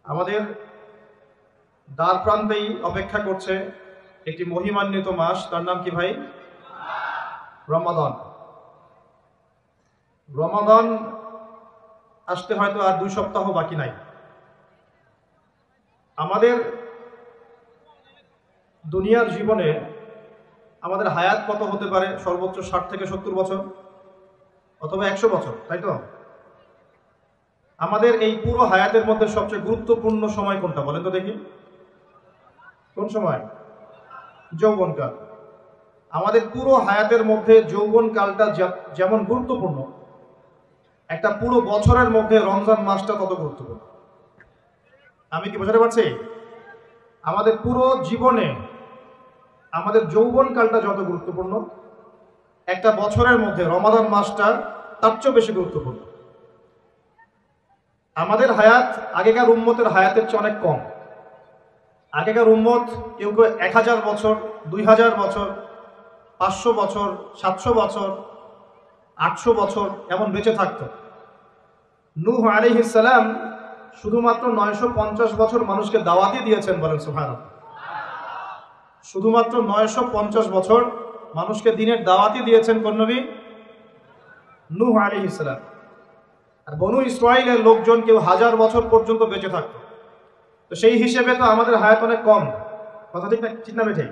আমাদের দ্বার প্রান্তেই অপেক্ষা করছে একটি মহিমান্বিত মাস, তার নাম কি ভাই? রমাদান। রমাদান আসতে হয়তো আর 2 সপ্তাহ বাকি নাই। আমাদের দুনিয়ার জীবনে আমাদের হায়াত কত হতে পারে? সর্বোচ্চ 60 থেকে 70 বছর অথবা 100 বছর, তাই তো? আমাদের এই পুরো হায়াতের মধ্যে সবচেয়ে গুরুত্বপূর্ণ সময় কোনটা বলেন তো দেখি? কোন সময়? যৌবনকাল। আমাদের পুরো হায়াতের মধ্যে যৌবনকালটা যেমন গুরুত্বপূর্ণ, একটা পুরো বছরের মধ্যে রমজান মাসটা তত গুরুত্বপূর্ণ। আমি কি বোঝাতে পারছি? আমাদের পুরো জীবনে আমাদের যৌবনকালটা যত গুরুত্বপূর্ণ, একটা বছরের মধ্যে রমাদান মাসটা তার চেয়েও বেশি গুরুত্বপূর্ণ। আমাদের হায়াত আগেকার উম্মতের হায়াতের চেয়ে অনেক কম। আগেকার উম্মত কেউ কেউ 1000 বছর, 2000 বছর, 500 বছর, 700 বছর, 800 বছর এমন বেঁচে থাকতো। নূহ আলাইহিস সালাম শুধুমাত্র 950 বছর মানুষকে দাওয়াতি দিয়েছেন, বলেন সুবহানাল্লাহ। শুধুমাত্র 950 বছর মানুষকে দিনের দাওয়াতি দিয়েছেন কোন নবী? নূহ আলাইহিস সালাম। আর বনু ইসরাইলের লোকজন কেউ 1000 বছর পর্যন্ত বেঁচে থাকতো। তো সেই হিসেবে তো আমাদের হায়াত অনেক কম, কথা ঠিক না? ঠিক না বেঠিক?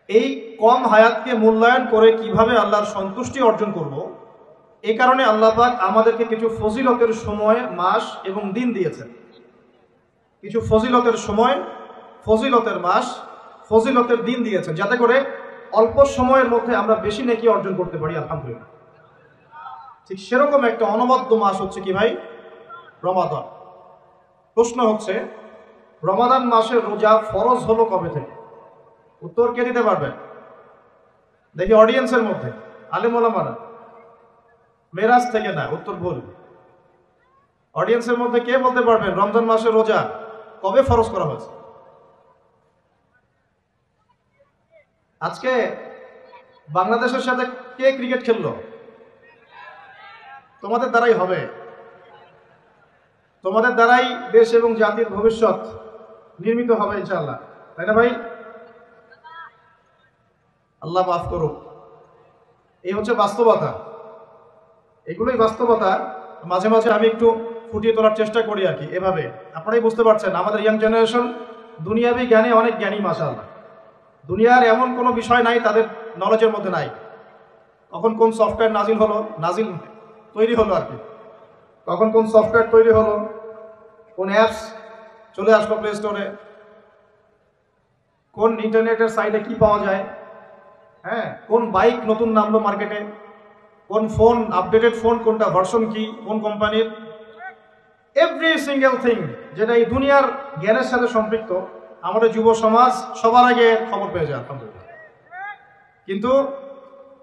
এই কম হায়াতকে মূল্যায়ন করে কিভাবে আল্লাহর সন্তুষ্টি অর্জন করব, এই কারণে আল্লাহ পাক আমাদেরকে কিছু ফজিলতের সময়, মাস এবং দিন দিয়েছেন। কিছু ফজিলতের সময়, ফজিলতের মাস, ফজিলতের দিন দিয়েছেন, যাতে করে অল্প সময়ের মধ্যে আমরা বেশি নেকি অর্জন করতে পারি, আলহামদুলিল্লাহ। ঠিক সেরকম একটা অনবদ্য মাস হচ্ছে কি ভাই? রমাদান। প্রশ্ন হচ্ছে, রমাদান মাসের রোজা ফরজ হলো কবে থেকে? উত্তর কে দিতে পারবেন দেখি অডিয়েন্সের মধ্যে? আলেম ওলামারা? মেরাজ থেকে না, উত্তর ভুল। অডিয়েন্সের মধ্যে কে বলতে পারবেন রমজান মাসের রোজা কবে ফরজ করা হয়েছে? আজকে বাংলাদেশের সাথে কে ক্রিকেট খেললো? তোমাদের দ্বারাই হবে। তোমাদের দ্বারাই দেশ এবং জাতির ভবিষ্যৎ নির্মিত হবে ইনশাআল্লাহ, তাই না ভাই? আল্লাহ মাফ করুক। এই হচ্ছে বাস্তবতা, এগুলোই বাস্তবতা। মাঝে মাঝে আমি একটু ফুটিয়ে তোলার চেষ্টা করি আর কি, এভাবে আপনারাই বুঝতে পারছেন আমাদের ইয়াং জেনারেশন দুনিয়াবি জ্ঞানে অনেক জ্ঞানী, মাশাআল্লাহ। দুনিয়ার এমন কোনো বিষয় নাই তাদের নলেজের মধ্যে নাই। কখন কোন সফটওয়্যার নাজিল তৈরি হলো আর কি, কখন কোন সফটওয়্যার তৈরি হলো, কোন অ্যাপস চলে আসলো প্লে স্টোরে, কোন ইন্টারনেটের সাইটে কি পাওয়া যায়, হ্যাঁ, কোন বাইক নতুন নামলো মার্কেটে, কোন ফোন আপডেটেড ফোন কোনটা, ভার্সন কি, কোন কোম্পানির, এভরি সিঙ্গেল থিং যেটা এই দুনিয়ার জ্ঞানের সাথে সম্পৃক্ত, আমাদের যুব সমাজ সবার আগে খবর পেয়ে যায়, আলহামদুলিল্লাহ। কিন্তু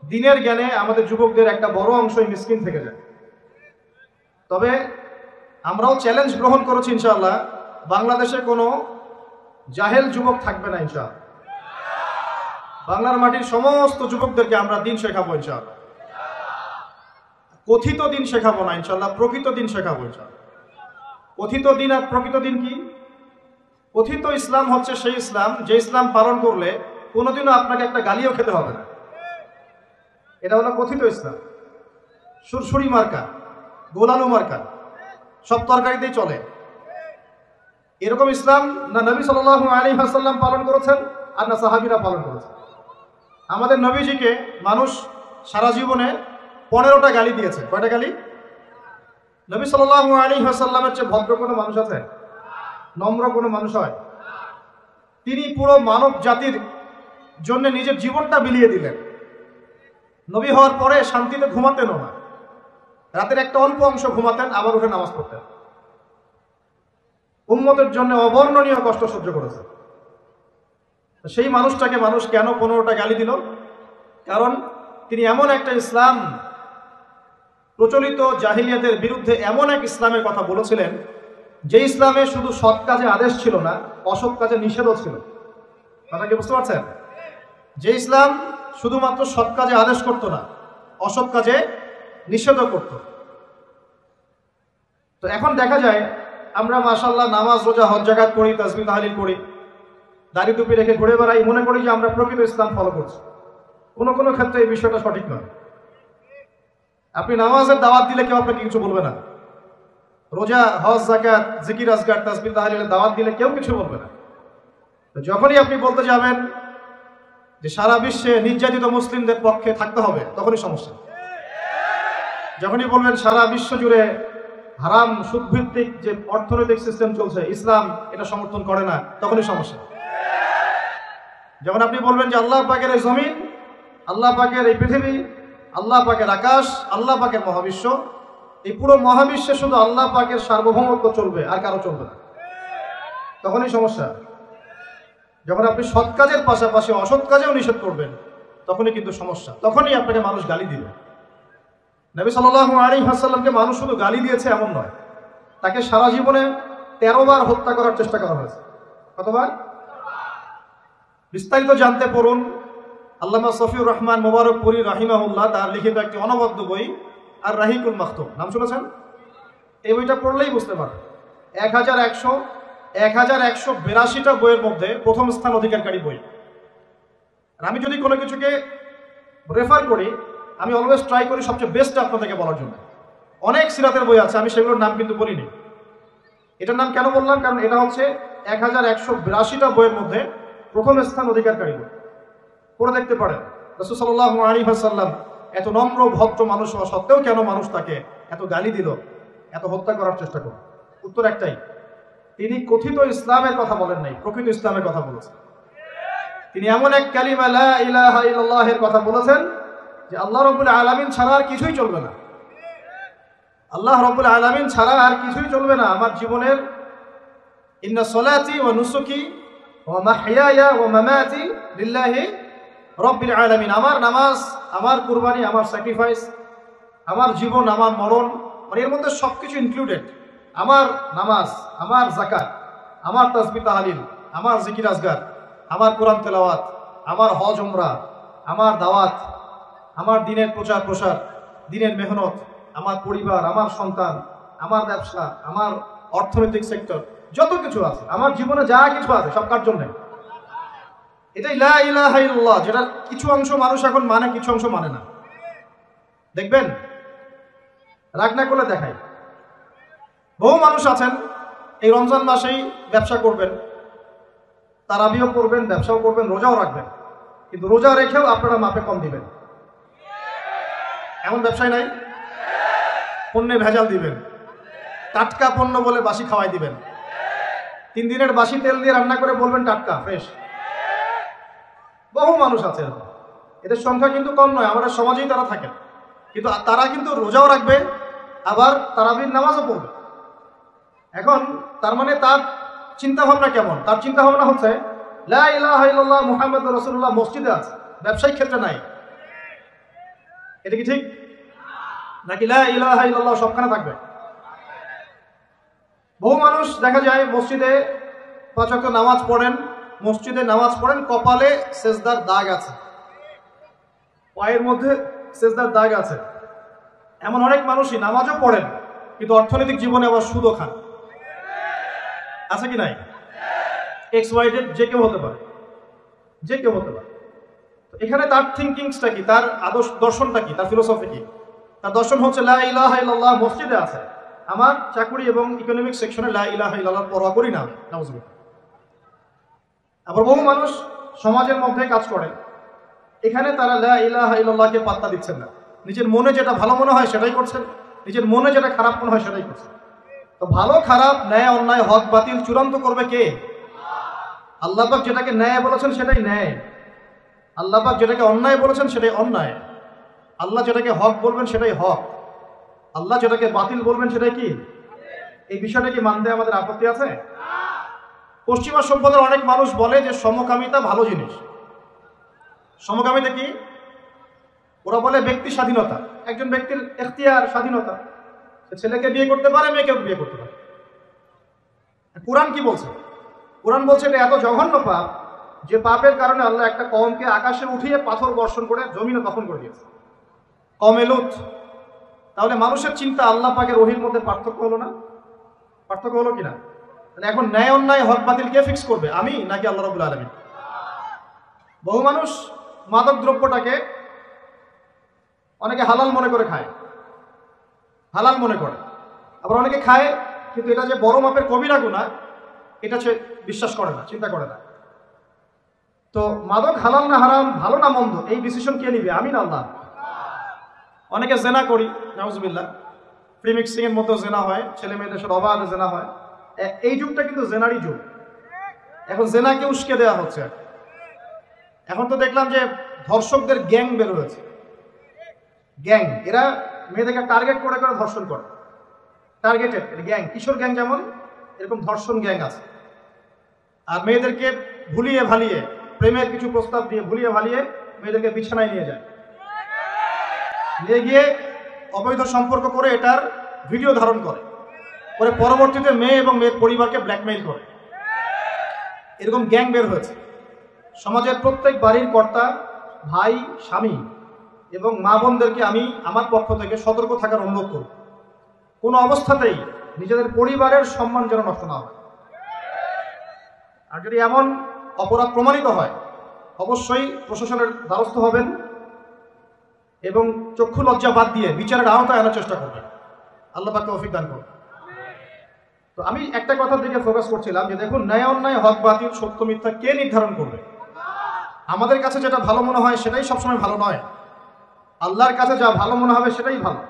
দিনের জ্ঞানে আমাদের যুবকদের একটা বড় অংশই মিসকিন থেকে যায়। তবে আমরাও চ্যালেঞ্জ গ্রহণ করেছি ইনশাআল্লাহ, বাংলাদেশে কোনো জাহেল যুবক থাকবে না ইনশাআল্লাহ। বাংলার মাটির সমস্ত যুবকদেরকে আমরা দিন শেখাবো ইনশাআল্লাহ। কথিত দিন শেখাবো না ইনশাআল্লাহ, প্রকৃত দিন শেখাবো ইনশাআল্লাহ। কথিত দিন আর প্রকৃত দিন কি? কথিত ইসলাম হচ্ছে সেই ইসলাম যে ইসলাম পালন করলে কোনোদিনও আপনাকে একটা গালিও খেতে হবে না, এটা হলো কথিত ইসলাম। সুরসুরি মার্কা, গোলালু মার্কা, সব তরকারিতেই চলে, এরকম ইসলাম না নবী সাল্লাল্লাহু আলাইহি ওয়াসাল্লাম পালন করেছেন আর না সাহাবীরা পালন করেছেন। আমাদের নবীজিকে মানুষ সারা জীবনে 15টা গালি দিয়েছে। কয়টা গালি? নবী সাল্লাল্লাহু আলাইহি ওয়াসাল্লামের চেয়ে ভদ্র কোনো মানুষ আছে? নম্র কোনো মানুষ হয়? তিনি পুরো মানব জাতির জন্য নিজের জীবনটা বিলিয়ে দিলেন। নবী হওয়ার পরে শান্তিতে ঘুমাতেনও না, রাতের একটা অল্প অংশ ঘুমাতেন, আবার উঠে নামাজ পড়তেন। উম্মতের জন্য অবর্ণনীয় কষ্ট সহ্য করেছেন। সেই মানুষটাকে মানুষ কেন 15টা গালি দিল? কারণ তিনি এমন একটা ইসলাম, প্রচলিত জাহিলিয়াতের বিরুদ্ধে এমন এক ইসলামের কথা বলেছিলেন যে ইসলামে শুধু সৎ কাজে আদেশ ছিল না, অসৎ কাজে নিষেধও ছিল। কথা কি বুঝতে পারছেন? যে ইসলাম শুধুমাত্র সৎ কাজে আদেশ করতো না, অসৎ কাজে নিষেধও করত। তো এখন দেখা যায় আমরা মাশাআল্লাহ নামাজ রোজা হজ জাকাত করি, তাসবিহ তাহলিল করি, দাড়ি টুপি রেখে ঘুরে বেড়াই, মনে করি যে আমরা প্রকৃত ইসলাম ফলো করছি। কোনো কোনো ক্ষেত্রে এই বিষয়টা সঠিক নয়। আপনি নামাজের দাওয়াত দিলে কেউ আপনাকে কিছু বলবে না, রোজা হজ জাকাত জিকির আজকার তাসবিহ তাহলিলের দাওয়াত দিলে কেউ কিছু বলবে না। যখনই আপনি বলতে যাবেন যে সারা বিশ্বে নির্যাতিত মুসলিমদের পক্ষে থাকতে হবে, তখনই সমস্যা। যখনই বলবেন সারা বিশ্ব জুড়ে হারাম সুদভিত্তিক যে অর্থনৈতিক সিস্টেম চলছে, ইসলাম এটা সমর্থন করে না, তখনই সমস্যা। যখন আপনি বলবেন যে আল্লাহ পাকের এই জমিন, আল্লাহ পাকের এই পৃথিবী, আল্লাহ পাকের আকাশ, আল্লাহ পাকের মহাবিশ্ব, এই পুরো মহাবিশ্বে শুধু আল্লাহ পাকের সার্বভৌমত্ব চলবে, আর কারো চলবে না, তখনই সমস্যা। যখন আপনি সৎ কাজের পাশাপাশি অসৎ কাজেও নিষেধ করবেন, তখনই কিন্তু সমস্যা, তখনই আপনাকে মানুষ গালি দিবে। নবী সাল্লাল্লাহু আলাইহি ওয়াসাল্লামকে মানুষ শুধু গালি দিয়েছে এমন নয়, তাকে সারা জীবনে 13 বার হত্যা করার চেষ্টা করা হয়েছে। কতবার? বিস্তারিত জানতে পড়ুন আল্লামা সফিউর রহমান মুবারকপুরী রাহিমাহুল্লাহ তার লিখিত একটি অনবদ্য বই আর রাহিকুল মাখতুম, নাম শুনেছেন? এই বইটা পড়লেই বুঝতে পারবেন 1182টা বইয়ের মধ্যে প্রথম স্থান অধিকারকারী বই। আর আমি যদি কোনো কিছুকে রেফার করি, আমি অলওয়েজ ট্রাই করি সবচেয়ে বেস্ট আপনাদেরকে বলার জন্য। অনেক সিরাতের বই আছে, আমি সেগুলোর নাম কিন্তু বলিনি। এটার নাম কেন বললাম? কারণ এটা হচ্ছে 1182টা বইয়ের মধ্যে প্রথম স্থান অধিকারকারী বই। পড়ে দেখতে পারেন রাসূল সাল্লাল্লাহু আলাইহি ওয়াসাল্লাম এত নম্র ভদ্র মানুষ হওয়া সত্ত্বেও কেন মানুষ তাকে এত গালি দিল, এত হত্যা করার চেষ্টা করল? উত্তর একটাই, তিনি কথিত ইসলামের কথা বলেন নাই, প্রকৃত ইসলামের কথা বলেছেন। তিনি এমন এক কালিমা লা ইলাহা ইল্লাল্লাহের কথা বলেছেন যে আল্লাহ রাব্বুল আলামিন ছাড়া আর কিছুই চলবে না। আল্লাহ রাব্বুল আলামিন ছাড়া আর কিছুই চলবে না। আমার জীবনের ইন্না সলাতি ওয়া নুসুকি ওয়া মাহইয়ায়া ওয়া মামাতি লিল্লাহি রাব্বিল আলামিন। আমার নামাজ, আমার কুরবানি, আমার স্যাক্রিফাইস, আমার জীবন, আমার মরণ, মানে এর মধ্যে সবকিছু ইনক্লুডেড। আমার নামাজ, আমার যাকাত, আমার তাসবিহ তাহলিল, আমার জিকির আজগার, আমার কোরআন তেলাওয়াত, আমার হজ উমরা, আমার দাওয়াত, আমার দিনের প্রচার প্রসার, দিনের মেহনত, আমার পরিবার, আমার সন্তান, আমার ব্যবসা, আমার অর্থনৈতিক সেক্টর, যত কিছু আছে, আমার জীবনে যা কিছু আছে সব কার জন্য? এটাই লা ইলাহা ইল্লাল্লাহ, যেটা কিছু অংশ মানুষ এখন মানে, কিছু অংশ মানে না। দেখবেন, রাগ না করলে দেখাই, বহু মানুষ আছেন এই রমজান মাসেই ব্যবসা করবেন, তারাবিও করবেন, ব্যবসাও করবেন, রোজাও রাখবেন, কিন্তু রোজা রেখেও আপনারা মাপে কম দিবেন। এমন ব্যবসায় নাই? পণ্যে ভেজাল দিবেন, টাটকা পণ্য বলে বাসি খাওয়াই দিবেন, 3 দিনের বাসি তেল দিয়ে রান্না করে বলবেন টাটকা ফ্রেশ। বহু মানুষ আছে এরকম, এদের সংখ্যা কিন্তু কম নয়, আমাদের সমাজেই তারা থাকেন, কিন্তু তারা কিন্তু রোজাও রাখবে, আবার তারাবির নামাজও পড়বে। এখন তার মানে তার চিন্তা ভাবনা কেমন? তার চিন্তা ভাবনা হচ্ছে লা ইলাহা ইল্লাল্লাহ মুহাম্মাদুর রাসূলুল্লাহ মসজিদে আছে, ব্যবসায়িক ক্ষেত্রে নাই। এটা কি ঠিক? নাকি লা ইলাহা ইল্লাল্লাহ সবখানে থাকবে? বহু মানুষ দেখা যায় মসজিদে 5 ওয়াক্ত নামাজ পড়েন, মসজিদে নামাজ পড়েন, কপালে সেজদার দাগ আছে, পায়ের মধ্যে সেজদার দাগ আছে। এমন অনেক মানুষই নামাজও পড়েন, কিন্তু অর্থনৈতিক জীবনে আবার সুদও খান। আছে কি নাই? XYZ যে কেউ হতে পারে, যে কেউ হতে পারে। এখানে তার থিঙ্কিংসটা কি, তার আদর্শ দর্শনটা কি, তার ফিলোসফি কি? তার দর্শন হচ্ছে লা ইলাহা ইল্লাল্লাহ মসজিদে আছে, আমার চাকরি এবং ইকোনমিক সেকশনে লা ইলাহা ইল্লাল্লাহ পরোয়া করি না, নাউজুবিল্লাহ। আবার বহু মানুষ সমাজের মধ্যে কাজ করে, এখানে তারা লা ইলাহা ইল্লাল্লাহকে পাত্তা দিচ্ছেন না, নিজের মনে যেটা ভালো মনে হয় সেটাই করছেন, নিজের মনে যেটা খারাপ মনে হয় সেটাই করছেন। তো ভালো খারাপ, ন্যায় অন্যায়, হক বাতিল চূড়ান্ত করবে কে? আল্লাহ পাক যেটাকে ন্যায় বলেছেন সেটাই ন্যায়, আল্লাহ পাক যেটাকে অন্যায় বলেছেন সেটাই অন্যায়, আল্লাহ যেটাকে হক বলবেন সেটাই হক, আল্লাহ যেটাকে বাতিল বলবেন সেটাই কি? এই বিষয়টা কি মানতে আমাদের আপত্তি আছে? পশ্চিমা সভ্যতার অনেক মানুষ বলে যে সমকামিতা ভালো জিনিস। সমকামিতা কি? ওরা বলে ব্যক্তি স্বাধীনতা, একজন ব্যক্তির এখতিয়ার, স্বাধীনতা, সে ছেলেকে বিয়ে করতে পারে, মেয়েকেও বিয়ে করতে পারে। কোরআন কি বলছে? কোরআন বলছে এটা এত জঘন্য পাপ যে পাপের কারণে আল্লাহ একটা কওমকে আকাশে উঠিয়ে পাথর বর্ষণ করে জমিনে দখল করে দিয়েছে, কওমে লূত। তাহলে মানুষের চিন্তা আল্লাহ পাকের ওহীর মধ্যে পার্থক্য হলো না? পার্থক্য হলো কিনা? তাহলে এখন ন্যায় অন্যায় হক বাতিল কে ফিক্স করবে, আমি নাকি আল্লাহ রাব্বুল আলামিন? বহু মানুষ মাদক দ্রব্যটাকে অনেকে হালাল মনে করে খায়, হালাল মনে করে, আবার অনেকে খায় কিন্তু এটা যে বড় মাপের কবিরা গুনাহ এটা সে বিশ্বাস করে না, চিন্তা করে না। তো মাদক হালাল না হারাম, ভালো না মন্দ, এই ডিসিশন কে নিবে, আমি না আল্লাহ? অনেকে জেনা করি, নাউজুবিল্লাহ, প্রিমিক্সিং এর মতো জেনা হয়, ছেলে মেয়েদের সাথে অবাধ জেনা হয়। এই যুগটা কিন্তু জেনারই যুগ। এখন জেনাকে উস্কে দেওয়া হচ্ছে। এখন তো দেখলাম যে ধর্ষকদের গ্যাং বের হয়েছে, গ্যাং, এরা মেয়েদেরকে টার্গেট করে করে ধর্ষণ করে, টার্গেটেড গ্যাং, কিশোর গ্যাং যেমন এরকম ধর্ষণ গ্যাং আছে। আর মেয়েদেরকে ভুলিয়ে ভালিয়ে, প্রেমের কিছু প্রস্তাব দিয়ে ভুলিয়ে ভালিয়ে মেয়েদেরকে বিছানায় নিয়ে যায়, নিয়ে গিয়ে অবৈধ সম্পর্ক করে এটার ভিডিও ধারণ করে, পরে পরবর্তীতে মেয়ে এবং মেয়ের পরিবারকে ব্ল্যাকমেইল করে। এরকম গ্যাং বের হয়েছে। সমাজের প্রত্যেক বাড়ির কর্তা, ভাই, স্বামী এবং মা বোনদেরকে আমি আমার পক্ষ থেকে সতর্ক থাকার অনুরোধ করব, কোনো অবস্থাতেই নিজেদের পরিবারের সম্মান যেন নষ্ট না হয়। আর যদি এমন অপরাধ প্রমাণিত হয় অবশ্যই প্রশাসনের দ্বারস্থ হবেন এবং চক্ষু লজ্জা বাদ দিয়ে বিচারের আওতায় আনার চেষ্টা করবেন। আল্লাহ পাক তৌফিক দান করুন। তো আমি একটা কথার দিকে ফোকাস করছিলাম যে দেখুন, ন্যায় অন্যায়, হক বাতিল, সত্য মিথ্যা কে নির্ধারণ করবে? আমাদের কাছে যেটা ভালো মনে হয় সেটাই সবসময় ভালো নয়। আল্লাহর কাছে যা ভালো মনে হবে সেটাই ভালো।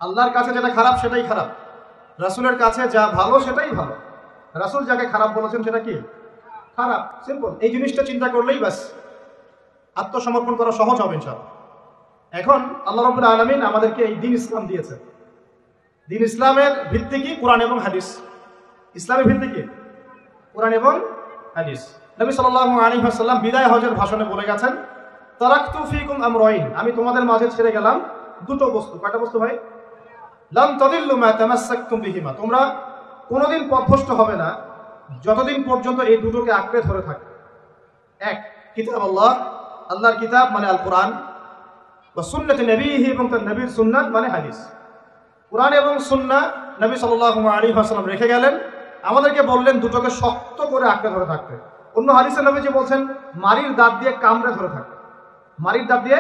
আল্লাহর কাছে যেটা খারাপ সেটাই খারাপ। রাসূলের কাছে যা ভালো সেটাই ভালো। রাসূল যাকে খারাপ বলেছেন সেটা কি? খারাপ। সিম্পল। এই জিনিসটা চিন্তা করলেই ব্যাস আত্মসমর্পণ করা সহজ হবে ইনশাআল্লাহ। এখন আল্লাহ রাব্বুল আলামিন আমাদেরকে এই দ্বীন ইসলাম দিয়েছেন। দ্বীন ইসলামের ভিত্তি কি? কোরআন এবং হাদিস। ইসলামের ভিত্তি কি? কোরআন এবং হাদিস। নবী সাল্লাল্লাহু আলাইহি ওয়াসাল্লাম বিদায় হজের ভাষণে বলে গেছেন, তারাকতু ফীকুম আমরাইন, আমি তোমাদের মাঝে ছেড়ে গেলাম দুটো বস্তু। কয়টা বস্তু ভাই? লাম তাদিল্লু মা তামাসসাকতুম বিহিমা, তোমরা কোনোদিন পথভ্রষ্ট হবে না যতদিন পর্যন্ত এই দুটোকে আঁকড়ে ধরে থাকবে। এক, কিতাব আল্লাহ, আল্লাহর কিতাব মানে আল কোরআন, ওয়া সুন্নাতি নবীহি, এবং তার নবীর সুন্নাত মানে হাদিস। কোরআন এবং সুন্নাহ নবী সাল্লাল্লাহু আলাইহি ওয়াসাল্লাম রেখে গেলেন, আমাদেরকে বললেন দুটোকে শক্ত করে আঁকড়ে ধরে থাকতে। অন্য হাদিসে নবীজি বলছেন মারির দাঁত দিয়ে কামড়ে ধরে থাকবে, মারির দাঁত দিয়ে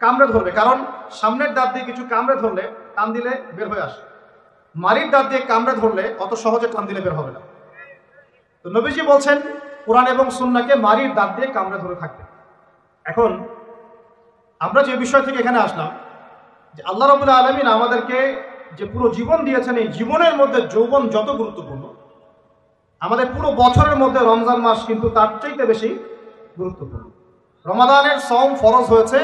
কামড়ে ধরবে, কারণ সামনের দাঁত দিয়ে কিছু কামড়ে ধরলে টান দিলে বের হয়ে আসে, মারির দাঁত দিয়ে কামড়ে ধরলে অত সহজে টান দিলে বের হবে না। তো নবীজি বলছেন কোরআন এবং সুন্নাহকে মারির দাঁত দিয়ে কামড়ে ধরে থাকবে। এখন আমরা যে বিষয় থেকে এখানে আসলাম যে আল্লাহ রাব্বুল আলামিন আমাদেরকে যে পুরো জীবন দিয়েছেন, এই জীবনের মধ্যে যৌবন যত গুরুত্বপূর্ণ, আমাদের পুরো বছরের মধ্যে রমজান মাস কিন্তু তার চাইতে বেশি গুরুত্বপূর্ণ। রমাদানের সওম ফরজ হয়েছে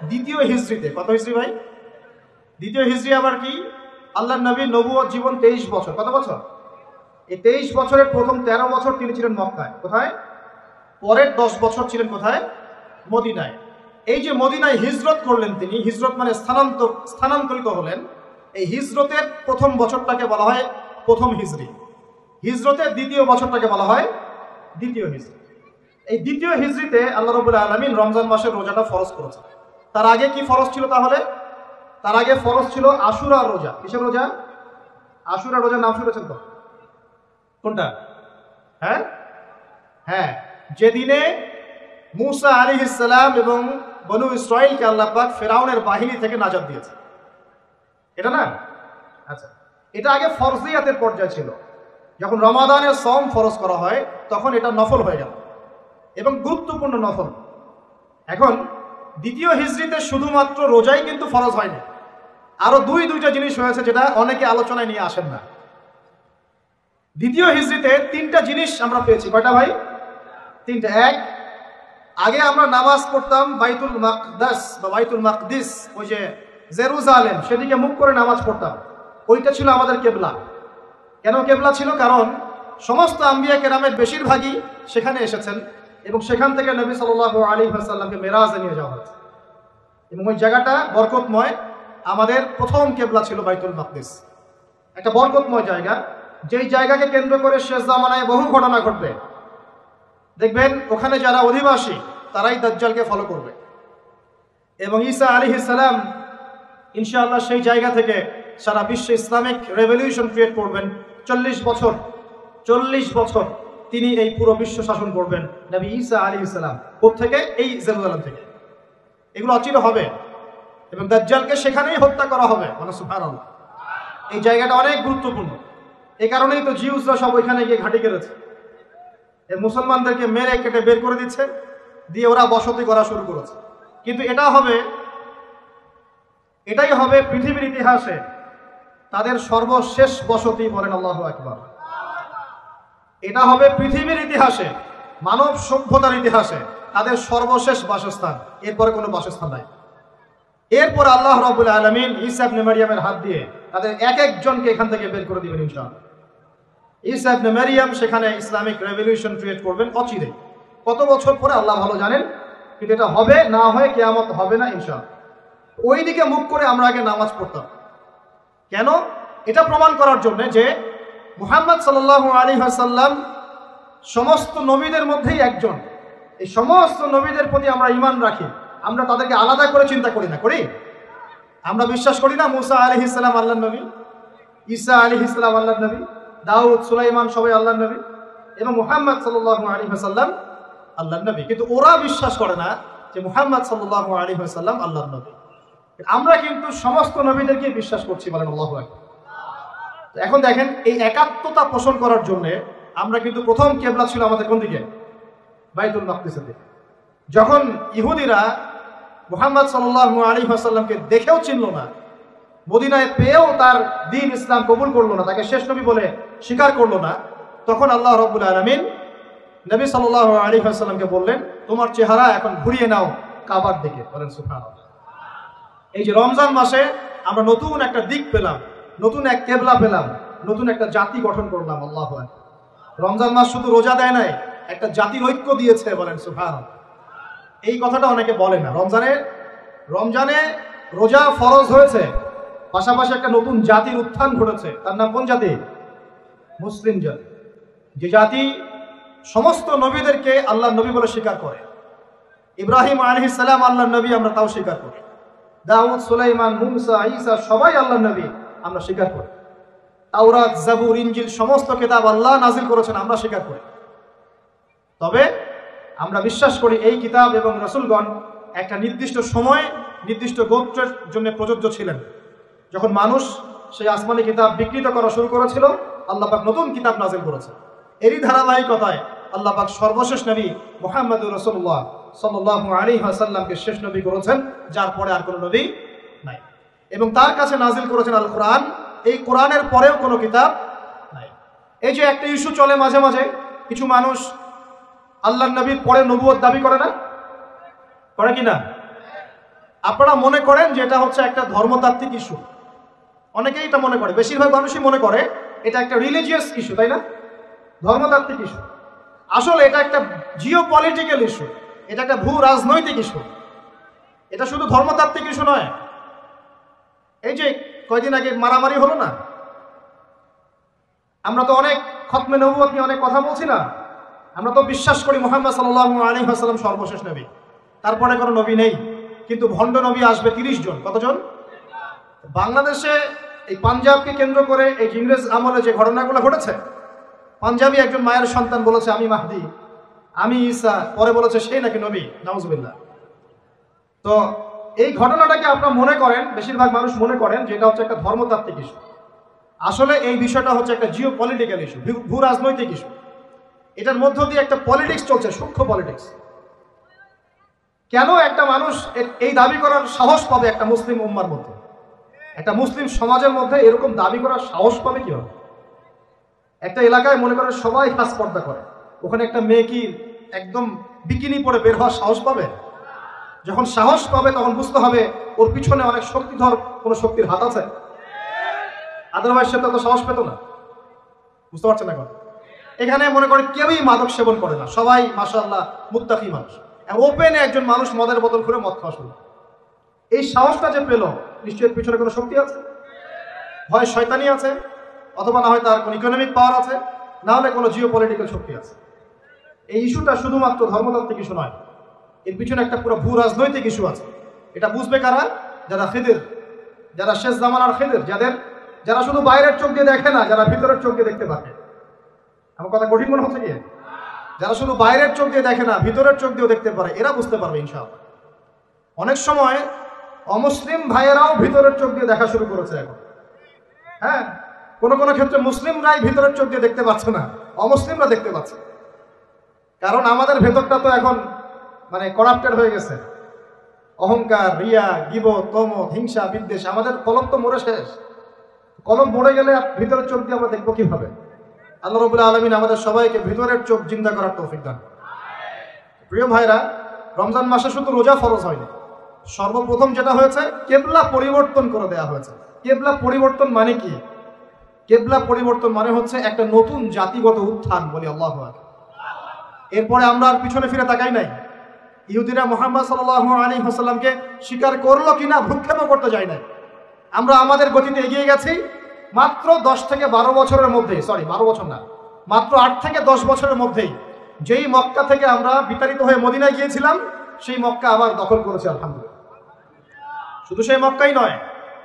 দ্বিতীয় হিজরিতে। কত হিজরি ভাই? দ্বিতীয় হিজরি আবার কি? আল্লাহর নবীর নবুয়ত জীবন 23 বছর। কত বছর? এই 23 বছরের প্রথম 13 বছর তিনি ছিলেন মক্কায়। কোথায়? পরের 10 বছর ছিলেন কোথায়? মদিনায়। এই যে মদিনায় হিজরত করলেন তিনি, হিজরত মানে স্থানান্তরিত হলেন, এই হিজরতের প্রথম বছরটাকে বলা হয় প্রথম হিজরি, হিজরতের দ্বিতীয় বছরটাকে বলা হয় দ্বিতীয় হিজরি। এই দ্বিতীয় হিজরিতে আল্লাহ রাব্বুল আলামিন রমজান মাসের রোজাটা ফরজ করেছেন। তার আগে কি ফরজ ছিল তাহলে? তার আগে ফরজ ছিল আশুরা রোজা। কিসের রোজা? আশুরা রোজার নাম শুনেছেন তো? কোনটা? হ্যাঁ হ্যাঁ, যেদিনে মূসা আলাইহিস সালাম এবং বনু ইসরাঈলকে আল্লাহ পাক ফিরআউনের বাহিনী থেকে নাজাত দিয়েছে, এটা না? আচ্ছা, এটা আগে ফরজিয়াতের পর্যায়ে ছিল। যখন রমাদানের সওম ফরজ করা হয় তখন এটা নফল হয়ে গেল এবং গুরুত্বপূর্ণ নফল। এখন দ্বিতীয় হিজরিতে শুধুমাত্র রোজাই কিন্তু ফরজ হয়নি, আরো দুইটা জিনিস হয়েছে যেটা অনেকে আলোচনায় নিয়ে আসেন না। দ্বিতীয় হিজরিতে 3টা জিনিস আমরা পেয়েছি। কয়টা ভাই? 3টা। এক, আগে আমরা নামাজ পড়তাম বাইতুল মাকদাস বা বাইতুল মাকদিস, ওই যে জেরুজালেম, সেদিকে মুখ করে নামাজ পড়তাম, ওইটা ছিল আমাদের কেবলা। কেন কেবলা ছিল? কারণ সমস্ত আম্বিয়া কেরামের বেশিরভাগই সেখানে এসেছেন এবং সেখান থেকে নবী সাল্লাল্লাহু আলাইহি ওয়াসাল্লামকে মেরাজে নিয়ে যাওয়া হয়েছে এবং ওই জায়গাটা বরকতময়। আমাদের প্রথম কেবলা ছিল বাইতুল মাকদিস, একটা বরকতময় জায়গা, যেই জায়গাকে কেন্দ্র করে শেষ জামানায় বহু ঘটনা ঘটবে। দেখবেন ওখানে যারা অধিবাসী তারাই দাজ্জালকে ফলো করবে এবং ঈসা আলাইহিস সালাম ইনশাআল্লাহ সেই জায়গা থেকে সারা বিশ্বে ইসলামিক রেভলিউশন ক্রিয়েট করবেন। 40 বছর তিনি এই পুরো বিশ্ব শাসন করবেন। নবী ঈসা আলাইহিস সালাম কোত্থেকে? এই জেরুজালেম থেকে। এগুলো অচির হবে এবং দাজ্জালকে সেখানেই হত্যা করা হবে। মানে সুবহানাল্লাহ, এই জায়গাটা অনেক গুরুত্বপূর্ণ। এই কারণেই তো জিউসরা সব ওইখানে গিয়ে ঘাঁটি কেড়েছে। এই মুসলমানদেরকে মেরে কেটে বের করে দিচ্ছে, দিয়ে ওরা বসতি করা শুরু করেছে। কিন্তু এটাই হবে পৃথিবীর ইতিহাসে তাদের সর্বশেষ বসতি। বলেন আল্লাহু আকবার। এটা হবে পৃথিবীর ইতিহাসে, মানব সভ্যতার ইতিহাসে তাদের সর্বশেষ বাসস্থান। এরপরে কোনো বাসস্থান নাই। এরপর আল্লাহ রাব্বুল আলামিন ঈসা ইবনে মারইয়ামের হাত দিয়ে তাদের এক একজনকে এখান থেকে বের করে দিবেন ইনশাআল্লাহ। ঈসা ইবনে মারইয়াম সেখানে ইসলামিক রেভলিউশন ক্রিয়েট করবেন অচিরে। কত বছর পরে আল্লাহ ভালো জানেন, কিন্তু এটা হবে, না হয় কিয়ামত হবে না ইনশাআল্লাহ। ওই দিকে মুখ করে আমরা আগে নামাজ পড়তাম। কেন? এটা প্রমাণ করার জন্য যে মুহাম্মদ সাল্লাল্লাহু আলাইহি ওয়াসাল্লাম সমস্ত নবীদের মধ্যেই একজন। এই সমস্ত নবীদের প্রতি আমরা ঈমান রাখি। আমরা তাদেরকে আলাদা করে চিন্তা করি না, করি? আমরা বিশ্বাস করি না মুসা আলাইহিস সালাম আল্লাহর নবী, ঈসা আলাইহিস সালাম আল্লাহর নবী, দাউদ, সুলাইমান সবাই আল্লাহর নবী এবং মুহাম্মদ সাল্লাল্লাহু আলাইহি ওয়াসাল্লাম আল্লাহর নবী। কিন্তু ওরা বিশ্বাস করে না যে মুহাম্মদ সাল্লাল্লাহু আলাইহি ওয়াসাল্লাম আল্লাহর নবী। আমরা কিন্তু সমস্ত নবীদেরকে বিশ্বাস করছি। বলেন আল্লাহু আকবার। এখন দেখেন, এই একাত্মতা পোষণ করার জন্য আমরা কিন্তু প্রথম কিবলা ছিল আমাদের কোন দিকে? বাইতুল মাকদিসের দিকে। যখন ইহুদিরা মুহাম্মদ সাল্লাল্লাহু আলাইহি ওয়াসাল্লামকে দেখেও চিনল না, মদিনায় পেয়েও তার দ্বীন ইসলাম কবুল করলো না, তাকে শেষ নবী বলে স্বীকার করলো না, তখন আল্লাহ রাব্বুল আলামিন নবী সাল্লাল্লাহু আলাইহি ওয়াসাল্লামকে বললেন, তোমার চেহারা এখন ঘুরিয়ে নাও কাবার দিকে। বলেন সুবহানাল্লাহ। এই যে রমজান মাসে আমরা নতুন একটা দিক পেলাম, নতুন এক কেবলা পেলাম, নতুন একটা জাতি গঠন করলাম। আল্লাহু আকবার। রমজান মাস শুধু রোজা দেয় নাই, একটা জাতির ঐক্য দিয়েছে। বলেন সুবহানাল্লাহ। এই কথাটা অনেকে বলে না। রমজানে রোজা ফরজ হয়েছে, পাশাপাশি একটা নতুন জাতির উত্থান ঘটেছে। তার নাম কোন জাতি? মুসলিম জাতি। যে জাতি সমস্ত নবীদেরকে আল্লাহর নবী বলে স্বীকার করে। ইব্রাহিম আলাইহিস সালাম আল্লাহর নবী, আমরা তাও স্বীকার করি। দাউদ, সুলাইমান, মুসা, ঈসা সবাই আল্লাহর নবী, আমরা স্বীকার করি। তাওরাত, জাবুর, ইনজিল সমস্ত কিতাব আল্লাহ নাজিল করেছেন, আমরা স্বীকার করি। তবে আমরা বিশ্বাস করি এই কিতাব এবং রাসূলগণ একটা নির্দিষ্ট সময়, নির্দিষ্ট গোত্রের জন্য প্রযোজ্য ছিলেন। যখন মানুষ সেই আসমানি কিতাব বিকৃত করা শুরু করেছিল, আল্লাহ পাক নতুন কিতাব নাজিল করেছে। এরই ধারাবাহিকতায় আল্লাহ পাক সর্বশেষ নবী মুহাম্মদুর রাসূলুল্লাহ সাল্লাল্লাহু আলাইহি ওয়াসাল্লামকে শেষ নবী করেছেন, যার পরে আর কোনো নবী নাই। এবং তার কাছে নাজিল করেছেন আল কোরআন। এই কোরআনের পরেও কোনো কিতাব নাই। এই যে একটা ইস্যু চলে মাঝে মাঝে, কিছু মানুষ আল্লাহর নবীর পরে নবুয়ত দাবি করে না, করে কি না? আপনারা মনে করেন যে এটা হচ্ছে একটা ধর্মতাত্ত্বিক ইস্যু। অনেকেই এটা মনে করে, বেশিরভাগ মানুষই মনে করে এটা একটা রিলিজিয়াস ইস্যু, তাই না? ধর্মতাত্ত্বিক ইস্যু। আসলে এটা একটা জিও পলিটিক্যাল ইস্যু, এটা একটা ভূ রাজনৈতিক ইস্যু। এটা শুধু ধর্মতাত্ত্বিক ইস্যু নয়। এই যে কয়দিন আগে মারামারি হলো না, আমরা তো অনেক খতমে নবুয়ত নিয়ে অনেক কথা বলছি না? আমরা তো বিশ্বাস করি মুহাম্মদ সাল্লাল্লাহু আলাইহি ওয়াসাল্লাম সর্বশেষ নবী, তারপরে কোনো নবী নেই। কিন্তু ভণ্ড নবী আসবে 30 জন। কতজন? বাংলাদেশে এই পাঞ্জাবকে কেন্দ্র করে এই ইংরেজ আমলে যে ঘটনাগুলো ঘটেছে, পাঞ্জাবি একজন মায়ের সন্তান বলেছে আমি মাহদি, আমি ঈসা, পরে বলেছে সেই নাকি নবী। নাউজুবিল্লাহ। তো এই ঘটনাটাকে আপনারা মনে করেন, বেশিরভাগ মানুষ মনে করেন যে এটা হচ্ছে একটা ধর্মতাত্ত্বিক ইস্যু। আসলে এই বিষয়টা হচ্ছে একটা জিও পলিটিক্যাল ইস্যু, ভূ রাজনৈতিক ইস্যু। এটার মধ্য দিয়ে একটা পলিটিক্স চলছে, সূক্ষ্ম পলিটিক্স। কেন একটা মানুষ এই দাবি করার সাহস পাবে একটা মুসলিম উম্মার মধ্যে, একটা মুসলিম সমাজের মধ্যে এরকম দাবি করার সাহস পাবে কিভাবে? একটা এলাকায় মনে করেন সবাই হাস পর্দা করে, ওখানে একটা মেয়ে কি একদম বিকিনি পরে বের হওয়ার সাহস পাবে? যখন সাহস পাবে তখন বুঝতে হবে ওর পিছনে অনেক শক্তিধর কোনো শক্তির হাত আছে। আদারওয়াইজ সে তো সাহস পেত না। বুঝতে পারছেন এখন? এখানে মনে করে কেউই মাদক সেবন করে না, সবাই মাশাআল্লাহ মুত্তাকি মানুষ। ওপেনে একজন মানুষ মদের বোতল করে মদ খাওয়া শুরু। এই সাহসটা যে পেল, নিশ্চয়ই পিছনে কোনো শক্তি আছে। হয় শয়তানি আছে, অথবা না হয় তার কোনো ইকোনমিক পাওয়ার আছে, না হলে কোনো জিও পলিটিক্যাল শক্তি আছে। এই ইস্যুটা শুধুমাত্র ধর্মতাত্ত্বিক ইস্যু নয়, এর পিছনে একটা পুরো ভূ রাজনৈতিক ইস্যু আছে। এটা বুঝবে কারা? যারা খিদির, যারা শেষ জামানার খেদের, যারা শুধু বাইরের চোখ দিয়ে দেখে না, যারা ভিতরের চোখ দিয়ে দেখতে পারে। আমার কথা কঠিন মনে হচ্ছে কি? যারা শুধু বাইরের চোখ দিয়ে দেখে না, ভিতরের চোখ দিয়েও দেখতে পারে, এরা বুঝতে পারবে ইনশাআল্লাহ। অনেক সময় অমুসলিম ভাইয়েরাও ভিতরের চোখ দিয়ে দেখা শুরু করেছে এখন। হ্যাঁ, কোনো কোনো ক্ষেত্রে মুসলিমরাই ভিতরের চোখ দিয়ে দেখতে পাচ্ছে না, অমুসলিমরা দেখতে পাচ্ছে। কারণ আমাদের ভেতরটা তো এখন মানে করাপ্টেড হয়ে গেছে। অহংকার, রিয়া, গীবত, তমস, হিংসা, বিদ্বেষ, আমাদের কলম তো মরে শেষ। কলম মরে গেলে ভিতরের চোখ দিয়ে আমরা দেখবো কিভাবে? আল্লাহ রাব্বুল আলামিন আমাদের সবাইকে ভিতরের চোখ জিন্দা করার তৌফিক দান। প্রিয় ভাইরা, রমজান মাসে শুধু রোজা ফরজ হয়নি, সর্বপ্রথম যেটা হয়েছে কেবলা পরিবর্তন করে দেওয়া হয়েছে। কেবলা পরিবর্তন মানে কি? কেবলা পরিবর্তন মানে হচ্ছে একটা নতুন জাতিগত উত্থান, বলি আল্লাহু আকবার। এরপরে আমরা আর পিছনে ফিরে তাকাই নাই। ইহুদিরা মুহাম্মদ সাল্লাল্লাহু আলাইহি ওয়াসাল্লামকে স্বীকার করলো কিনা ভ্রুক্ষেপও করতে যায় নাই। আমরা আমাদের গতিতে এগিয়ে গেছি। মাত্র 10 থেকে 12 বছরের মধ্যেই, 12 বছর না, মাত্র 8 থেকে 10 বছরের মধ্যেই যেই মক্কা থেকে আমরা বিতাড়িত হয়ে মদিনায় গিয়েছিলাম, সেই মক্কা আবার দখল করেছি আলহামদুলিল্লাহ। শুধু সেই মক্কাই নয়,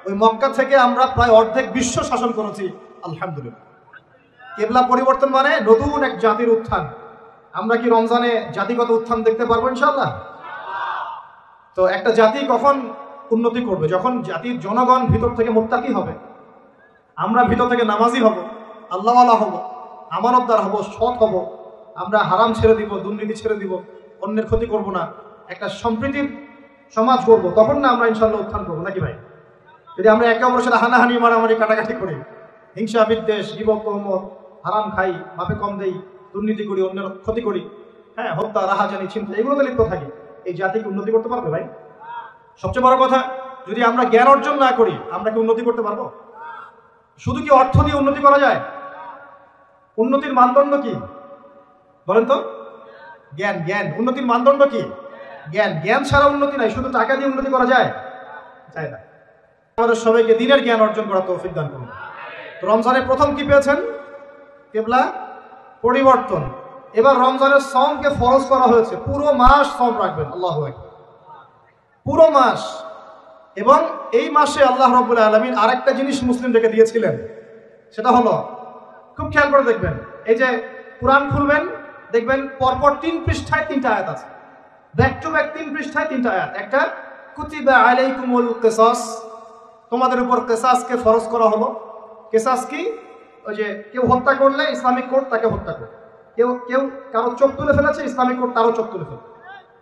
ওই মক্কা থেকে আমরা প্রায় অর্ধেক বিশ্ব শাসন করেছি আলহামদুলিল্লাহ। কেবলা পরিবর্তন মানে নতুন এক জাতির উত্থান। আমরা কি রমজানে জাতিগত উত্থান দেখতে পারবো ইনশাআল্লাহ? তো একটা জাতি কখন উন্নতি করবে? যখন জাতির জনগণ ভিতর থেকে মুত্তাকি হবে, আমরা ভিতর থেকে নামাজি হব, আল্লাহওয়ালা হব, আমানতদার হব, সৎ হব, আমরা হারাম ছেড়ে দিব, দুর্নীতি ছেড়ে দিব, অন্যের ক্ষতি করব না, একটা সম্প্রীতির সমাজ করব, তখন না আমরা ইনশাআল্লাহ উত্থান করবো, নাকি ভাই? যদি আমরা একে অপরের সাথে হানাহানি, মারামারি, কাটাকাটি করি, হিংসা, বিদ্বেষ, গীবত, তহমত, হারাম খাই, মাপে কম দেই, দুর্নীতি করি, অন্যের ক্ষতি করি, হ্যাঁ, হত্যা, রাহাজানি, ছিনতাই, এগুলোতে লিপ্ত থাকি, এই জাতিকে উন্নতি করতে পারবে ভাই? সবচেয়ে বড় কথা, যদি আমরা জ্ঞান অর্জন না করি, আমরা কি উন্নতি করতে পারবো? শুধু কি অর্থ দিয়ে উন্নতি করা যায়? উন্নতির মানদণ্ড কি বলেন তো? জ্ঞান। জ্ঞান উন্নতির মানদণ্ড কি? জ্ঞান। জ্ঞান ছাড়া উন্নতি নাই। শুধু টাকা দিয়ে উন্নতি করা যায়? যায় না। আমাদের সবাইকে দিনের জ্ঞান অর্জন করার তৌফিক দান করুন। তো রমজানে প্রথম কি পেয়েছেন? কেবলা পরিবর্তন। এবার রমজানের সওমকে ফরজ করা হয়েছে, পুরো মাস সওম রাখবেন। আল্লাহু আকবার, পুরো মাস। এবং এই মাসে আল্লাহ রাব্বুল আলামিন আরেকটা জিনিস মুসলিমদেরকে দিয়েছিলেন, সেটা হলো, খুব খেয়াল করে দেখবেন, এই যে কুরআন খুলবেন, দেখবেন পরপর 3 পৃষ্ঠায় 3টা আয়াত আছে, ব্যাক টু ব্যাক 3 পৃষ্ঠায় 3টা আয়াত। একটা কুতিবা আলাইকুমুল কিসাস, তোমাদের উপর কিসাসকে ফরজ করা হলো। কিসাস কি? ওই যে কেউ হত্যা করলে ইসলামিক কোর্ট তাকে হত্যা করবে, কেউ কারো চোখ তুলে ফেলেছে, ইসলামিক কোর্ট তারও চোখ তুলে ফেলবে,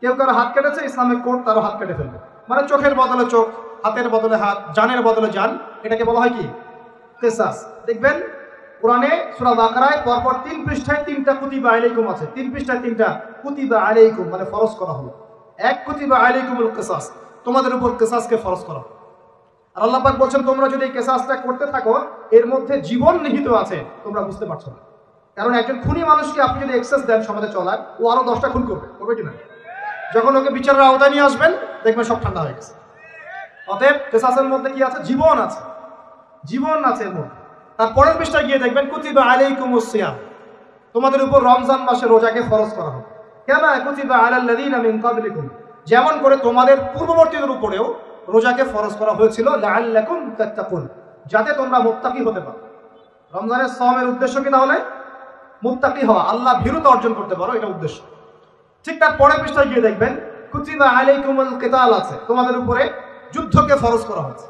কেউ কারো হাত কেটেছে, ইসলামিক কোর্ট তারও হাত কেটে ফেলবে। মানে চোখের বদলে চোখ, হাতের বদলে হাত, জানের বদলে জান, এটাকে বলা হয় কি? কিসাস। দেখবেন কোরআনে সূরা বাকারায় পরপর 3 পৃষ্ঠায় 3টা কুতিবা আলাইকুম আছে, 3 পৃষ্ঠায় 3টা কুতিবা আলাইকুম, মানে ফরজ করা হলো। এক কুতিবা আলাইকুমুল কিসাস, তোমাদের উপর কিসাসকে ফরজ করা হলো। আর আল্লাহ পাক বলছেন, তোমরা যদি এই কিসাসটা করতে থাকো, এর মধ্যে জীবন নিহিত আছে, তোমরা বুঝতে পারছো না। কারণ একজন খুনি মানুষকে আপনি যদি এক্সেস দেন সমাজে চলার, ও আরো 10টা খুন করবে কিনা? যখন ওকে বিচারের আওতায় নিয়ে আসবেন, দেখবেন সব ঠান্ডা হয়ে গেছে। অতএব কিসাসের মধ্যে কি আছে? জীবন আছে, জীবন আছে এর মধ্যে। তারপরের পৃষ্ঠায় গিয়ে দেখবেন কুতিবা আলাইকুমুস সিয়াম, তোমাদের উপর রমজান মাসে রোজাকে ফরজ করা হবে। কামা কুতিবা আলাল লাযিনা মিন ক্বাবলিকুম, যেমন করে তোমাদের পূর্ববর্তীদের উপরেও রোজাকে ফরজ করা হয়েছিল, লাআল্লাকুম তাত্তাকুন, যাতে তোমরা মুত্তাকি হতে পারো। রমজানের সওমের উদ্দেশ্য কি তাহলে? মুত্তাকি হওয়া, আল্লাহ ভীরুতা অর্জন করতে পারো, এটা উদ্দেশ্য। ঠিক তার পরের পৃষ্ঠায় গিয়ে দেখবেন কুতিবা আলাইকুমুল কিতাল আছে, তোমাদের উপরে যুদ্ধকে ফরজ করা হয়েছে,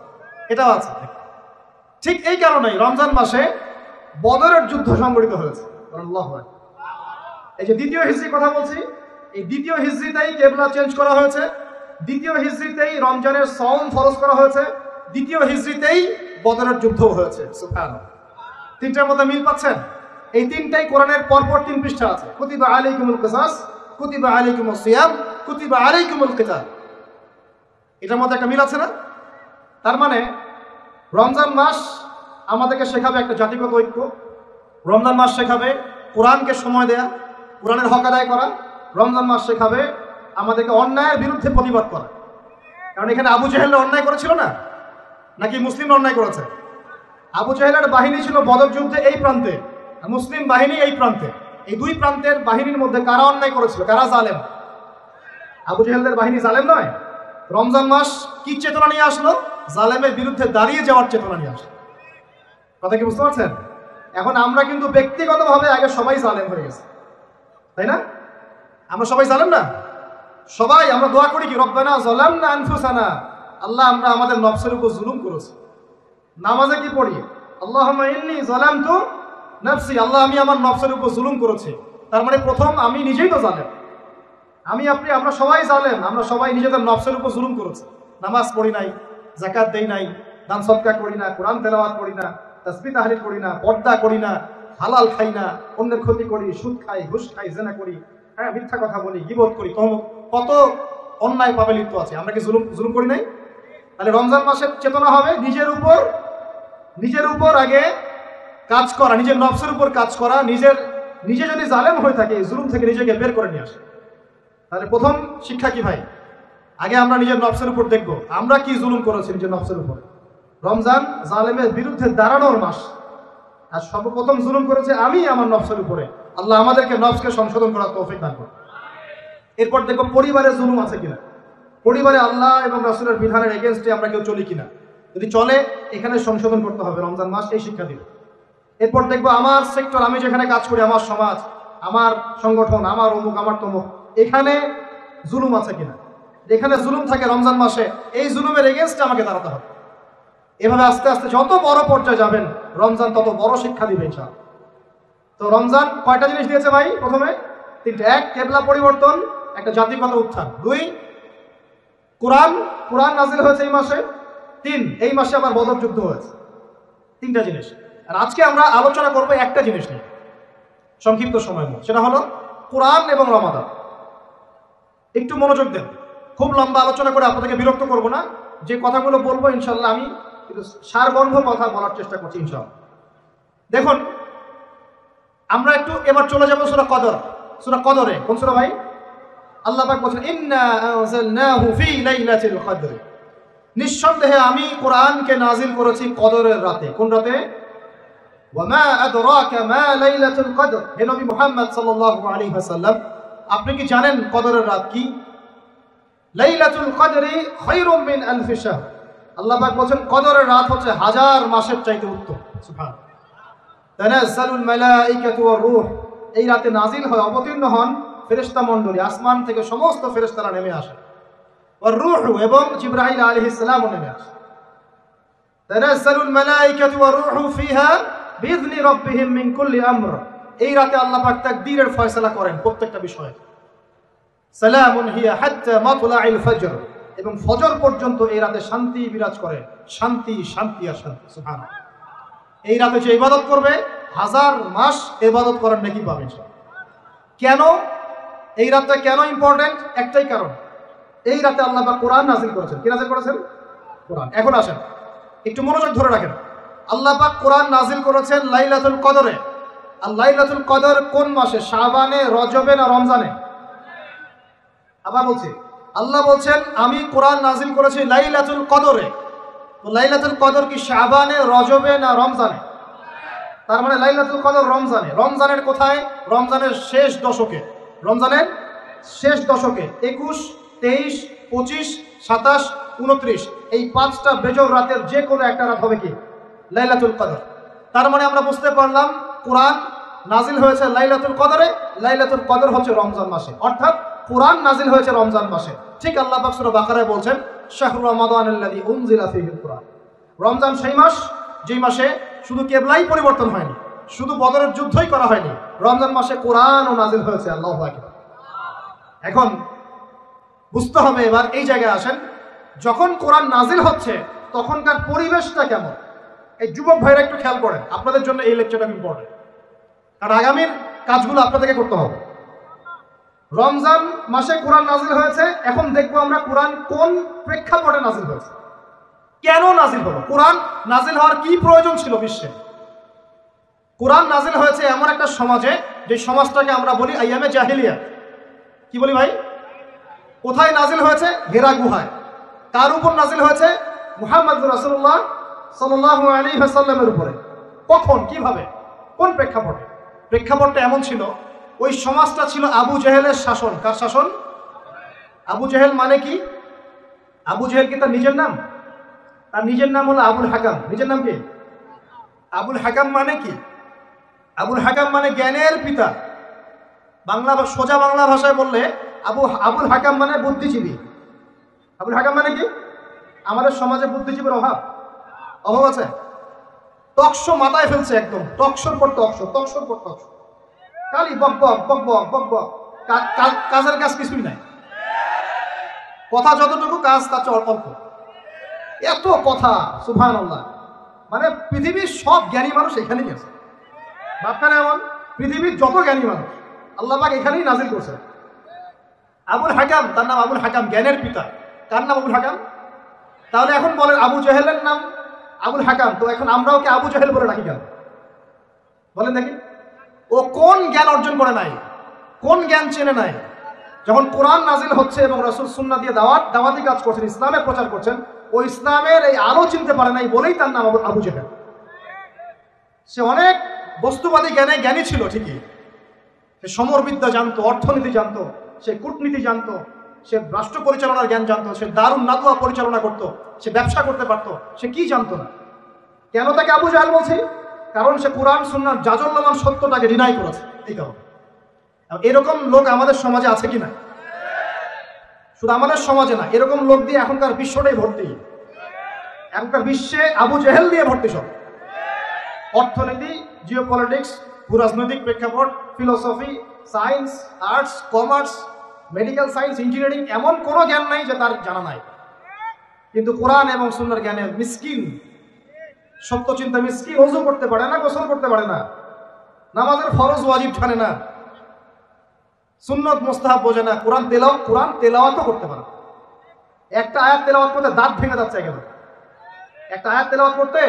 এটাও আছে। ঠিক এই কারণেই রমজান মাসে বদরের যুদ্ধ সংঘটিত হয়েছে। আল্লাহু আকবার। এই যে 2য় হিজরি কথা বলছি, এই 2য় হিজরিতেই কিবলা চেঞ্জ করা হয়েছে, 2য় হিজরিতেই রমজানের সওম ফরজ করা হয়েছে, 2য় হিজরিতেই বদরের যুদ্ধ হয়েছে। সুবহানাল্লাহ। 3টার মধ্যে মিল পাচ্ছেন? এই 3টাই কোরআনের পরপর 3 পৃষ্ঠা আছে। কুতিবা আলাইকুমুল কিসাস, কুতিবা আলাইকুমুস সিয়াম, কুতিবা আলাইকুমুল কিতাল। এটার মধ্যে একটা মিল আছে না? তার মানে রমজান মাস আমাদেরকে শেখাবে একটা জাতিগত ঐক্য, রমজান মাস শেখাবে কোরআনকে সময় দেয়া, কোরআনের হক আদায় করা, রমজান মাস শেখাবে আমাদেরকে অন্যায়ের বিরুদ্ধে প্রতিবাদ করা। কারণ এখানে আবু জেহেল অন্যায় করেছিল না, নাকি মুসলিমরা অন্যায় করেছে? আবু জেহেলের বাহিনী ছিল বদর যুদ্ধে এই প্রান্তে, আর মুসলিম বাহিনী এই প্রান্তে। এই 2 প্রান্তের বাহিনীর মধ্যে কারা অন্যায় করেছিল, কারা জালেম? আবু জেহেলদের বাহিনী জালেম নয়। রমজান মাস কি চেতনা নিয়ে আসলো? জালেমের বিরুদ্ধে দাঁড়িয়ে যাওয়ার চেতনা নিয়ে আসে। কথা কি বুঝতে পারছেন? এখন আমরা কিন্তু ব্যক্তিগতভাবে আগে সবাই জালেম হয়ে গেছে, তাই না? আমরা সবাই জালেম না? সবাই আমরা দোয়া করি কি, রব্বানা যালামনা আনফুসানা, আল্লাহ আমরা আমাদের নফসের উপর জুলুম করেছি। নামাজে কি পড়ি, আল্লাহুম্মা ইন্নী যালামতু নাফসি, আল্লাহ আমি আমার নফসের উপর জুলুম করেছি। তার মানে প্রথম আমি নিজেই তো জালেম, আমরা সবাই জালেম, আমরা সবাই নিজেদের নফসের উপর জুলুম করেছি। নামাজ পড়ি নাই, যাকাত দেই নাই, দান সদকা করি না, কোরআন তেলাওয়াত করি না, তাসবিহ তাহলিল করি না, পর্দা করি না, হালাল খাই না, অন্যের ক্ষতি করি, সুদ খাই, ঘুষ খাই, জিনা করি, হ্যাঁ মিথ্যা কথা বলি, গীবত করি, কত অন্যায় পাপে লিপ্ত আছে। আমরা কি জুলুম করি নাই? তাহলে রমজান মাসের চেতনা হবে নিজের উপর আগে কাজ করা, নিজের নফসের উপর কাজ করা, নিজে যদি জালেম হয়ে থাকে জুলুম থেকে নিজেকে বের করে নিয়ে আসে। তাহলে প্রথম শিক্ষা কি ভাই, আগে আমরা নিজের নফসের উপর দেখবো আমরা কি জুলুম করেছি নিজের নফসের উপর। রমজান জালেমের বিরুদ্ধে দাঁড়ানোর মাস, আর সর্বপ্রথম জুলুম করেছে আমি আমার নফসের উপরে। আল্লাহ আমাদেরকে নফসকে সংশোধন করার তৌফিক দান করুন। এরপর দেখবো পরিবারে জুলুম আছে কিনা, পরিবারে আল্লাহ এবং রাসূলের বিধানের এগেইনস্টে আমরা কেউ চলি কিনা, যদি চলে এখানে সংশোধন করতে হবে। রমজান মাস এই শিক্ষা দিবে। এরপর দেখবো আমার সেক্টর, আমি যেখানে কাজ করি, আমার সমাজ, আমার সংগঠন, আমার অমুক, আমার তমুক, এখানে জুলুম আছে কিনা। এখানে জুলুম থাকে রমজান মাসে, এই জুলুমের এগেইনস্টে আমাকে দাঁড়াতে হবে। এভাবে আস্তে আস্তে যত বড় পর্যায়ে যাবেন রমজান তত বড় শিক্ষা দিবে ইনশাআল্লাহ। তো রমজান কয়টা জিনিস দিয়েছে ভাই? প্রথমে তিনটে। এক, কেবলা পরিবর্তন, একটা জাতিগত উত্থান। দুই, কোরআন নাজিল হয়েছে এই মাসে। তিন, এই মাসে আবার বদর যুদ্ধ হয়েছে। তিনটা জিনিস। আর আজকে আমরা আলোচনা করবো একটা জিনিস নিয়ে সংক্ষিপ্ত সময়ের মধ্যে, সেটা হলো কোরআন এবং রমাদান। একটু মনোযোগ দেন, খুব লম্বা আলোচনা করে আপনাদেরকে বিরক্ত করব না। যে কথাগুলো বলবো ইনশাল্লাহ আমি কিন্তু সারগর্ভ কথা বলার চেষ্টা করছি ইনশাআল্লাহ। দেখুন, আমরা একটু এবার চলে যাবো সূরা কদরে। কোন সূরা ভাই? আল্লাহ পাক বলেন ইন্না আনজালনাহু ফি লাইলাতিল কদর, নিঃসন্দেহে আমি কোরআনকে নাজিল করেছি কদরের রাতে। কোন রাতে? ওয়া মা আদরাকা মা লাইলাতুল কদর। হে নবী মুহাম্মদ সাল্লাল্লাহু আলাইহি ওয়াসাল্লাম, আপনি কি জানেন কদরের রাত কি? লাইলাতুল কদরি খায়রুম মিন আলফি শাহর। আল্লাহ পাক বলেন কদরের রাত হচ্ছে 1000 মাসের চাইতে উত্তম। সুবহানাল্লাহ। তানাজ্জালুল মালাইকাতু ওয়ার রূহ, এই রাতে নাজিল হয়, অবতীর্ণ হন ফেরেশতা মণ্ডলী, আসমান থেকে সমস্ত ফেরেশতারা নেমে আসে। ওয়ার রূহ, এবং জিবরাইল আলাইহিস সালামও নেমে আসে। তানাজ্জালুল মালাইকাতু ওয়ার রূহু ফিহা বিইذনি রাব্বিহিম মিন কুল্লি আমর, এই রাতে আল্লাহ পাক তাকদীরের ফয়সালা করেন প্রত্যেকটা বিষয়ে। সালামুন হিয়া হাত্তা মাতলাইল ফজর, এবং ফজর পর্যন্ত এই রাতে শান্তি বিরাজ করে। শান্তি আর শান্তি। সুবহানাল্লাহ। এই রাতে যে ইবাদত করবে 1000 মাস ইবাদত করার নেকি পাবে। কেন এই রাতটা কেন ইম্পর্টেন্ট? একটাই কারণ, এই রাতে আল্লাহ পাক কোরআন নাজিল করেছেন। কি নাজিল করেছেন? কোরআন। এখন আসেন একটু মনোযোগ ধরে রাখেন। আল্লাহ পাক কোরআন নাজিল করেছেন লাইলাতুল কদরে। আর লাইলাতুল কদর কোন মাসে? শাবানে, রজবে না রমজানে? আবার বলছি, আল্লাহ বলছেন আমি কোরআন নাজিল করেছি লাইলাতুল কদরে। তো লাইলাতুল কদর কি শাবানে, রজবে না রমজানে? তার মানে লাইলাতুল কদর রমজানে। রমজানের কোথায়? রমজানের শেষ দশকে। রমজানের শেষ দশকে 21, 23, 25, 27, 29 এই 5টা বেজর রাতের যে কোনো একটা রাত হবে কি? লাইলাতুল কদর। তার মানে আমরা বুঝতে পারলাম কোরআন নাজিল হয়েছে লাইলাতুল কদরে, লাইলাতুল কদর হচ্ছে রমজান মাসে, অর্থাৎ কোরআন নাজিল হয়েছে রমজান মাসে। ঠিক আল্লাহ পাক সূরা বাকারায় বলছেন শাহরু রমাদানাল্লাযী উনজিলা ফীহিল কুরআন। রমজান সেই মাস যেই মাসে শুধু কেবলাই পরিবর্তন হয়নি, শুধু বদরের যুদ্ধই করা হয়নি, রমজান মাসে কোরআনও নাজিল হয়েছে। আল্লাহু আকবার। এখন বুঝতে হবে, এবার এই জায়গায় আসেন, যখন কোরআন নাজিল হচ্ছে তখনকার পরিবেশটা কেমন? এই যুবক ভাইরা একটু খেয়াল করেন, আপনাদের জন্য এই লেকচারটা ইম্পর্টেন্ট, কারণ আগামীর কাজগুলো আপনাদেরকে করতে হবে। রমজান মাসে কোরআন নাজিল হয়েছে, এখন দেখবো আমরা কোরআন কোন প্রেক্ষাপটে নাজিল হয়েছে, কেন নাজিল হলো, কোরআন নাজিল হওয়ার কি প্রয়োজন ছিল বিশ্বে। কোরআন নাজিল হয়েছে এমন একটা সমাজে, যে সমাজটাকে আমরা বলি আইয়ামে জাহিলিয়া। কি বলি ভাই? কোথায় নাজিল হয়েছে? হেরা গুহায়। কার উপর নাজিল হয়েছে? মুহাম্মদ রাসূলুল্লাহ সাল্লাল্লাহু আলাইহি ওয়াসাল্লামের উপরে। কখন, কিভাবে, কোন প্রেক্ষাপটে? প্রেক্ষাপটটা এমন ছিল, ওই সমাজটা ছিল আবু জেহেলের শাসন। কার শাসন? আবু জেহেল মানে কি? আবু জেহেল কি তার নিজের নাম? তার নিজের নাম হলো আবুল হাকাম। নিজের নাম কি? আবুল হাকাম মানে কি? আবুল হাকাম মানে জ্ঞানের পিতা। সোজা বাংলা ভাষায় বললে আবুল হাকাম মানে বুদ্ধিজীবী। আবুল হাকাম মানে কি? আমাদের সমাজে বুদ্ধিজীবীর অভাব আছে। টকশো মাথায় ফেলছে, একদম টকশোর পর টকশো, টকশোর পর টকশো, খালি বক বক বক বক বক বক, কাজের কাজ কিছুই নাই। কথা যতটুকু, কাজ তার চেয়ে অল্প। এত কথা, সুবহানাল্লাহ। মানে পৃথিবীর সব জ্ঞানী মানুষ এখানেই আছে। ভাবখানে এমন পৃথিবীর যত জ্ঞানী মানুষ আল্লাহ পাক এখানেই নাজিল করছে। আবুল হাকাম, তার নাম আবুল হাকাম, জ্ঞানের পিতা। কার নাম আবুল হাকাম? তাহলে এখন বলেন আবু জেহেলের নাম আবুল হাকাম, তো এখন আমরাও কি আবু জেহেল বলে রাখি কেন? বলেন দেখি, ও কোন জ্ঞান অর্জন করে নাই, কোন জ্ঞান চেনে নাই? যখন কোরআন নাজিল হচ্ছে এবং রাসূল সুন্নাহ দিয়ে দাওয়াতি কাজ করছেন, ইসলামের প্রচার করছেন, ও ইসলামের এই আলো চিনতে পারে নাই বলেই তার নাম আবু জেহেল। সে অনেক বস্তুবাদী জ্ঞানী ছিল ঠিকই, সে সমরবিদ্যা জানতো, অর্থনীতি জানতো, সে কূটনীতি জানতো, সে রাষ্ট্র পরিচালনার জ্ঞান জানতো, সে দারুন নাদওয়া পরিচালনা করতো, সে ব্যবসা করতে পারতো, সে কি জানতো না? কেন তাকে আবু জাহেল বলছি? কারণ সে কোরআন সুন্নাহর জাজল্যমান সত্যটাকে ডিনাই করেছে। এই কারণে এরকম লোক আমাদের সমাজে আছে কি না? শুধু আমাদের সমাজে না, এরকম লোক দিয়ে এখনকার বিশ্বটাই ভর্তি। এখনকার বিশ্বে আবু জেহেল দিয়ে ভর্তি সব। অর্থনীতি, জিওপলিটিক্স, ভূরাজনৈতিক প্রেক্ষাপট, philosophy, science, arts, commerce, medical science, engineering, এমন কোনো জ্ঞান নাই যে তার জানা নাই। কিন্তু কোরআন এবং সুন্নাহর জ্ঞানে মিসকিন, সত্য চিন্তা মিসকিন। ওযু করতে পারে না, গোসল করতে পারে না, নামাজের ফরজ ওয়াজিব জানে না, সুন্নত মুস্তাহাব বোঝে না, কোরআন তেলাওয়াতও করতে পারে। একটা আয়াত তেলাওয়াত করতে দাঁত ভেঙে যাচ্ছে একেবারে। একটা আয়াত তেলাওয়াত করতে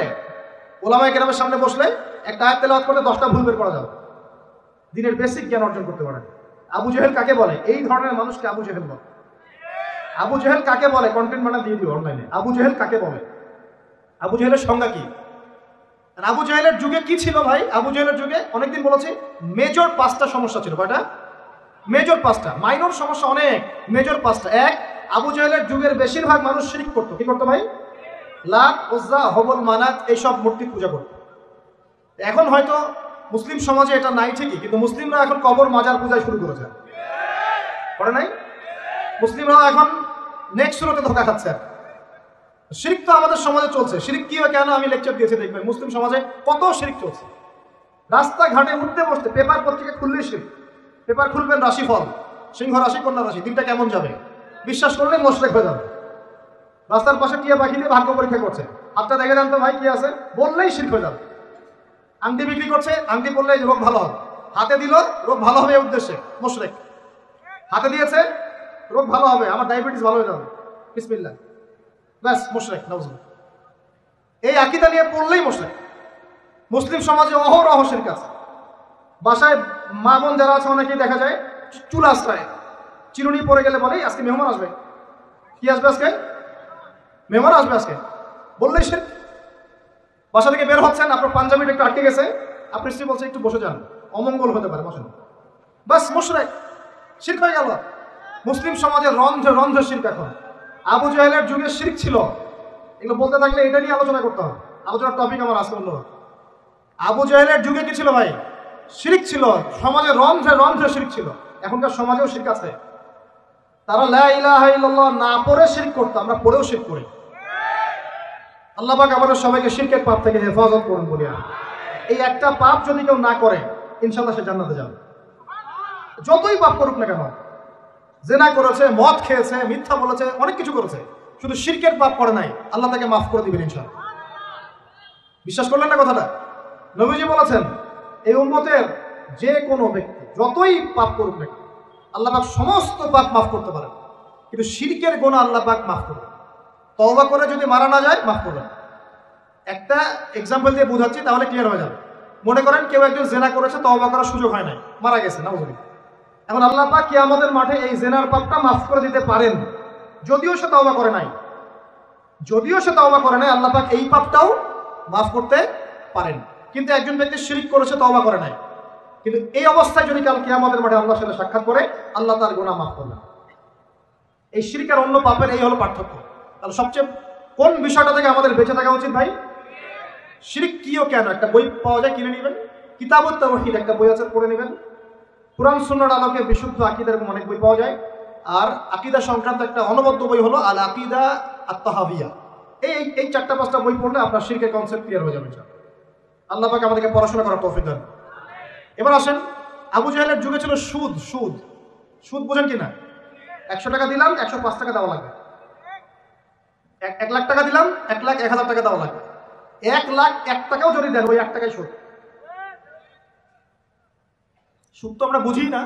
ওলামায়ে কেরামের সামনে বসলে একটা আয়াত তেলাওয়াত করতে 10টা ভুল বের করা যাবে। দিনের বেসিক জ্ঞান অর্জন করতে পারে। আবু জেহেল কাকে বলে? এই ধরনের মানুষকে আবু জেহেল বলে। আবু জেহেল কাকে বলে? কন্টেন্ট বানা দিয়ে দিও অনলাইনে। আবু জেহেল কাকে বলে? আবু জেহেলের সংজ্ঞা কি? আবু জেহেলের যুগে কি ছিল ভাই? আবু জেহেলের যুগে অনেকদিন বলেছি মেজর 5টা সমস্যা ছিল। কয়টা? মেজর 5টা। মাইনর সমস্যা অনেক, মেজর 5টা। এক, আবু জেহেলের যুগের বেশিরভাগ মানুষ শিরক করতো। কি করতো ভাই? লাত, উজ্জা, হবল, মানাত এইসব মূর্তি পূজা করতো। এখন হয়তো মুসলিম সমাজে এটা নাই ঠিকই, কিন্তু মুসলিমরা এখন কবর মাজার পূজায় শুরু করেছে, করে নাই? মুসলিমরাও এখন নেক্সট শুরুতে ধোকা খাচ্ছে। শিরক তো আমাদের সমাজে চলছে। শিরক কি হয় কেন আমি লেকচার দিয়েছি দেখবেন, মুসলিম সমাজে কত শিরক চলছে। রাস্তাঘাটে উঠতে বসতে পেপার পত্রিকা খুললেই শিরক। পেপার খুলবেন রাশিফল, সিংহ রাশি, কন্যা রাশি, দিনটা কেমন যাবে বিশ্বাস করলে মোশরেক হয়ে যাবে। রাস্তার পাশে টিয়া পাখি দিয়ে ভাগ্য পরীক্ষা করছে, হাতটা দেখে জানতো ভাই কি আছে, বললেই শিরক হয়ে যাবে। আংটি বিক্রি করছে, আংটি পরলে রোগ ভালো হবে, হাতে দিল রোগ ভালো হবে এই উদ্দেশ্যে, মোশরেক। হাতে দিয়েছে রোগ ভালো হবে, আমার ডায়াবেটিস ভালো হয়ে যাবে, বিসমিল্লাহ, ব্যাস মোশরেক, নাউজুবিল্লাহ। এই আকীদা নিয়ে পড়লেই মোশরেক। মুসলিম সমাজে অহরহ শিরক আছে। বাসায় মা বোন যারা আছে অনেকেই দেখা যায় চুল আশ্রয়, চিরুনি পরে গেলে বলে আজকে মেহমান আসবে। কি আসবে আজকে? মেহমান আসবে আজকে, বললেই শিরক। বাসা থেকে বের হচ্ছেন, আপনার পাঞ্জাবিটা একটু আটকে গেছে, আপনি স্ত্রী বলছে একটু বসে যান, অমঙ্গল হতে পারে, বসেন, বাস মোশরেক, শিরক হয়ে গেল। মুসলিম সমাজের রন্ধ্রে রন্ধ্রে শিরক এখন। আবু জাহেলের যুগে শিরক ছিল, এগুলো বলতে থাকলে এটা নিয়ে আলোচনা করতে হবে। আলোচনার টপিক আমার আজকে অন্যরকম। আবু জাহেলের যুগে কি ছিল ভাই? শিরক ছিল, সমাজে রন্ধ্রে রন্ধ্রে শিরক ছিল। এখনকার সমাজেও শিরক আছে। তারা লা ইলাহা ইল্লাল্লাহ না পড়ে শিরক করতো, আমরা পড়েও শিরক করি। আল্লাহ পাক আমাদের সবাইকে শিরকের পাপ থেকে হেফাজত করুন বলি। এই একটা পাপ যদি কেউ না করে ইনশাআল্লাহ সে জান্নাতে যাবে, যতই পাপ করুক না কেন। জেনা করেছে, মদ খেয়েছে, মিথ্যা বলেছে, অনেক কিছু করেছে, শুধু শিরকের পাপ করে নাই, আল্লাহ তাকে মাফ করে দিবেন ইনশাআল্লাহ। বিশ্বাস করলেন না কথাটা? নবীজি বলেছেন এই উম্মতের যে কোনো ব্যক্তি যতই পাপ করুক না, আল্লাহ পাক সমস্ত পাপ মাফ করতে পারেন, কিন্তু শিরকের গুনাহ আল্লাহ পাক মাফ করবেন। তওবা করে যদি মারা না যায় মাফ করবেন। একটা এক্সাম্পল দিয়ে বুঝাচ্ছি তাহলে ক্লিয়ার হয়ে যাবে। মনে করেন কেউ একজন জেনা করেছে, তওবা করার সুযোগ হয় নাই, মারা গেছে, নাউজুবিল্লাহ। এখন আল্লাহ পাক কিয়ামতের মাঠে এই জেনার পাপটা মাফ করে দিতে পারেন, যদিও সে তওবা করে নাই। যদিও সে তওবা করে নাই, আল্লাহ পাক এই পাপটাও মাফ করতে পারেন। কিন্তু একজন ব্যক্তি শিরক করেছে, তওবা করে নাই, কিন্তু এই অবস্থায় যদি কাল কিয়ামতের মাঠে আল্লাহর সাথে সাক্ষাৎ করে, আল্লাহ তার গুনাহ মাফ করবেন। এই শিরক আর অন্য পাপের এই হলো পার্থক্য। তাহলে সবচেয়ে কোন বিষয়টা থেকে আমাদের বেঁচে থাকা উচিত ভাই? শিরক কিও কেন? একটা বই পাওয়া যায়, কিনে নেবেন। কিতাবুত তাওহীদ একটা বই আছে, পড়ে নেবেন। কুরআন সুন্নাহর আলোকে বিশুদ্ধ আকীদার অনেক বই পাওয়া যায়। আর আকীদা সংক্রান্ত একটা অনবদ্য বই হলো আল আকীদা আত-তাহাবিয়া। এই 4-5টা বই পড়লে আপনার শিরকের কনসেপ্ট ক্লিয়ার হয়ে যাবে। আল্লাহ পাক আমাদেরকে পড়াশোনা করার তৌফিক দান। এবার আসেন, আবু জাহেলের যুগে ছিল সুদ। সুদ সুদ বোঝেন কিনা? 100 টাকা দিলাম 105 টাকা দেওয়া লাগবে। 1 লাখ টাকা দিলাম 1 লাখ 1000 টাকা দেওয়া লাগবে। 1 লাখ 1 টাকাও যদি দেন ওই 1 টাকাই সুদ। সুদ তো আমরা বুঝি না।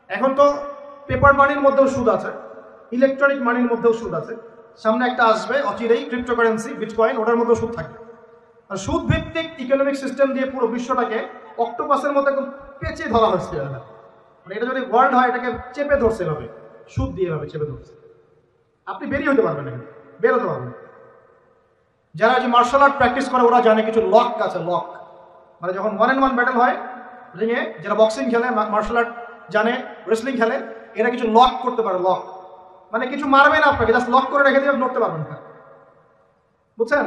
এখন তো পেপার মানির মধ্যেও সুদ আছে, ইলেকট্রনিক মানির মধ্যেও সুদ আছে। সামনে একটা আসবে অচিরেই ক্রিপ্টোকারেন্সি, বিটকয়েন, ওটার মধ্যেও সুদ থাকবে। আর সুদ ভিত্তিক ইকোনমিক সিস্টেম দিয়ে পুরো বিশ্বটাকে অক্টোপাসের মতো একদম পেঁচে ধরা হচ্ছে। মানে এটা যদি ওয়ার্ল্ড হয়, এটাকে চেপে ধরছে এভাবে, সুদ দিয়ে এভাবে চেপে ধরছে। আপনি বেরিয়ে হতে পারবেন না, বের হতে পারবেন। যারা যে মার্শাল আর্ট প্র্যাকটিস করে ওরা জানে কিছু লক আছে। লক মানে যখন 1-on-1 ব্যাটেল হয় রিংয়ে, যারা বক্সিং খেলে, মার্শাল আর্ট জানে, রেসলিং খেলে, এরা কিছু লক করতে পারে। লক মানে কিছু মারবে না আপনাকে, জাস্ট লক করে রেখে দিয়ে নড়তে পারবেন না, বুঝছেন?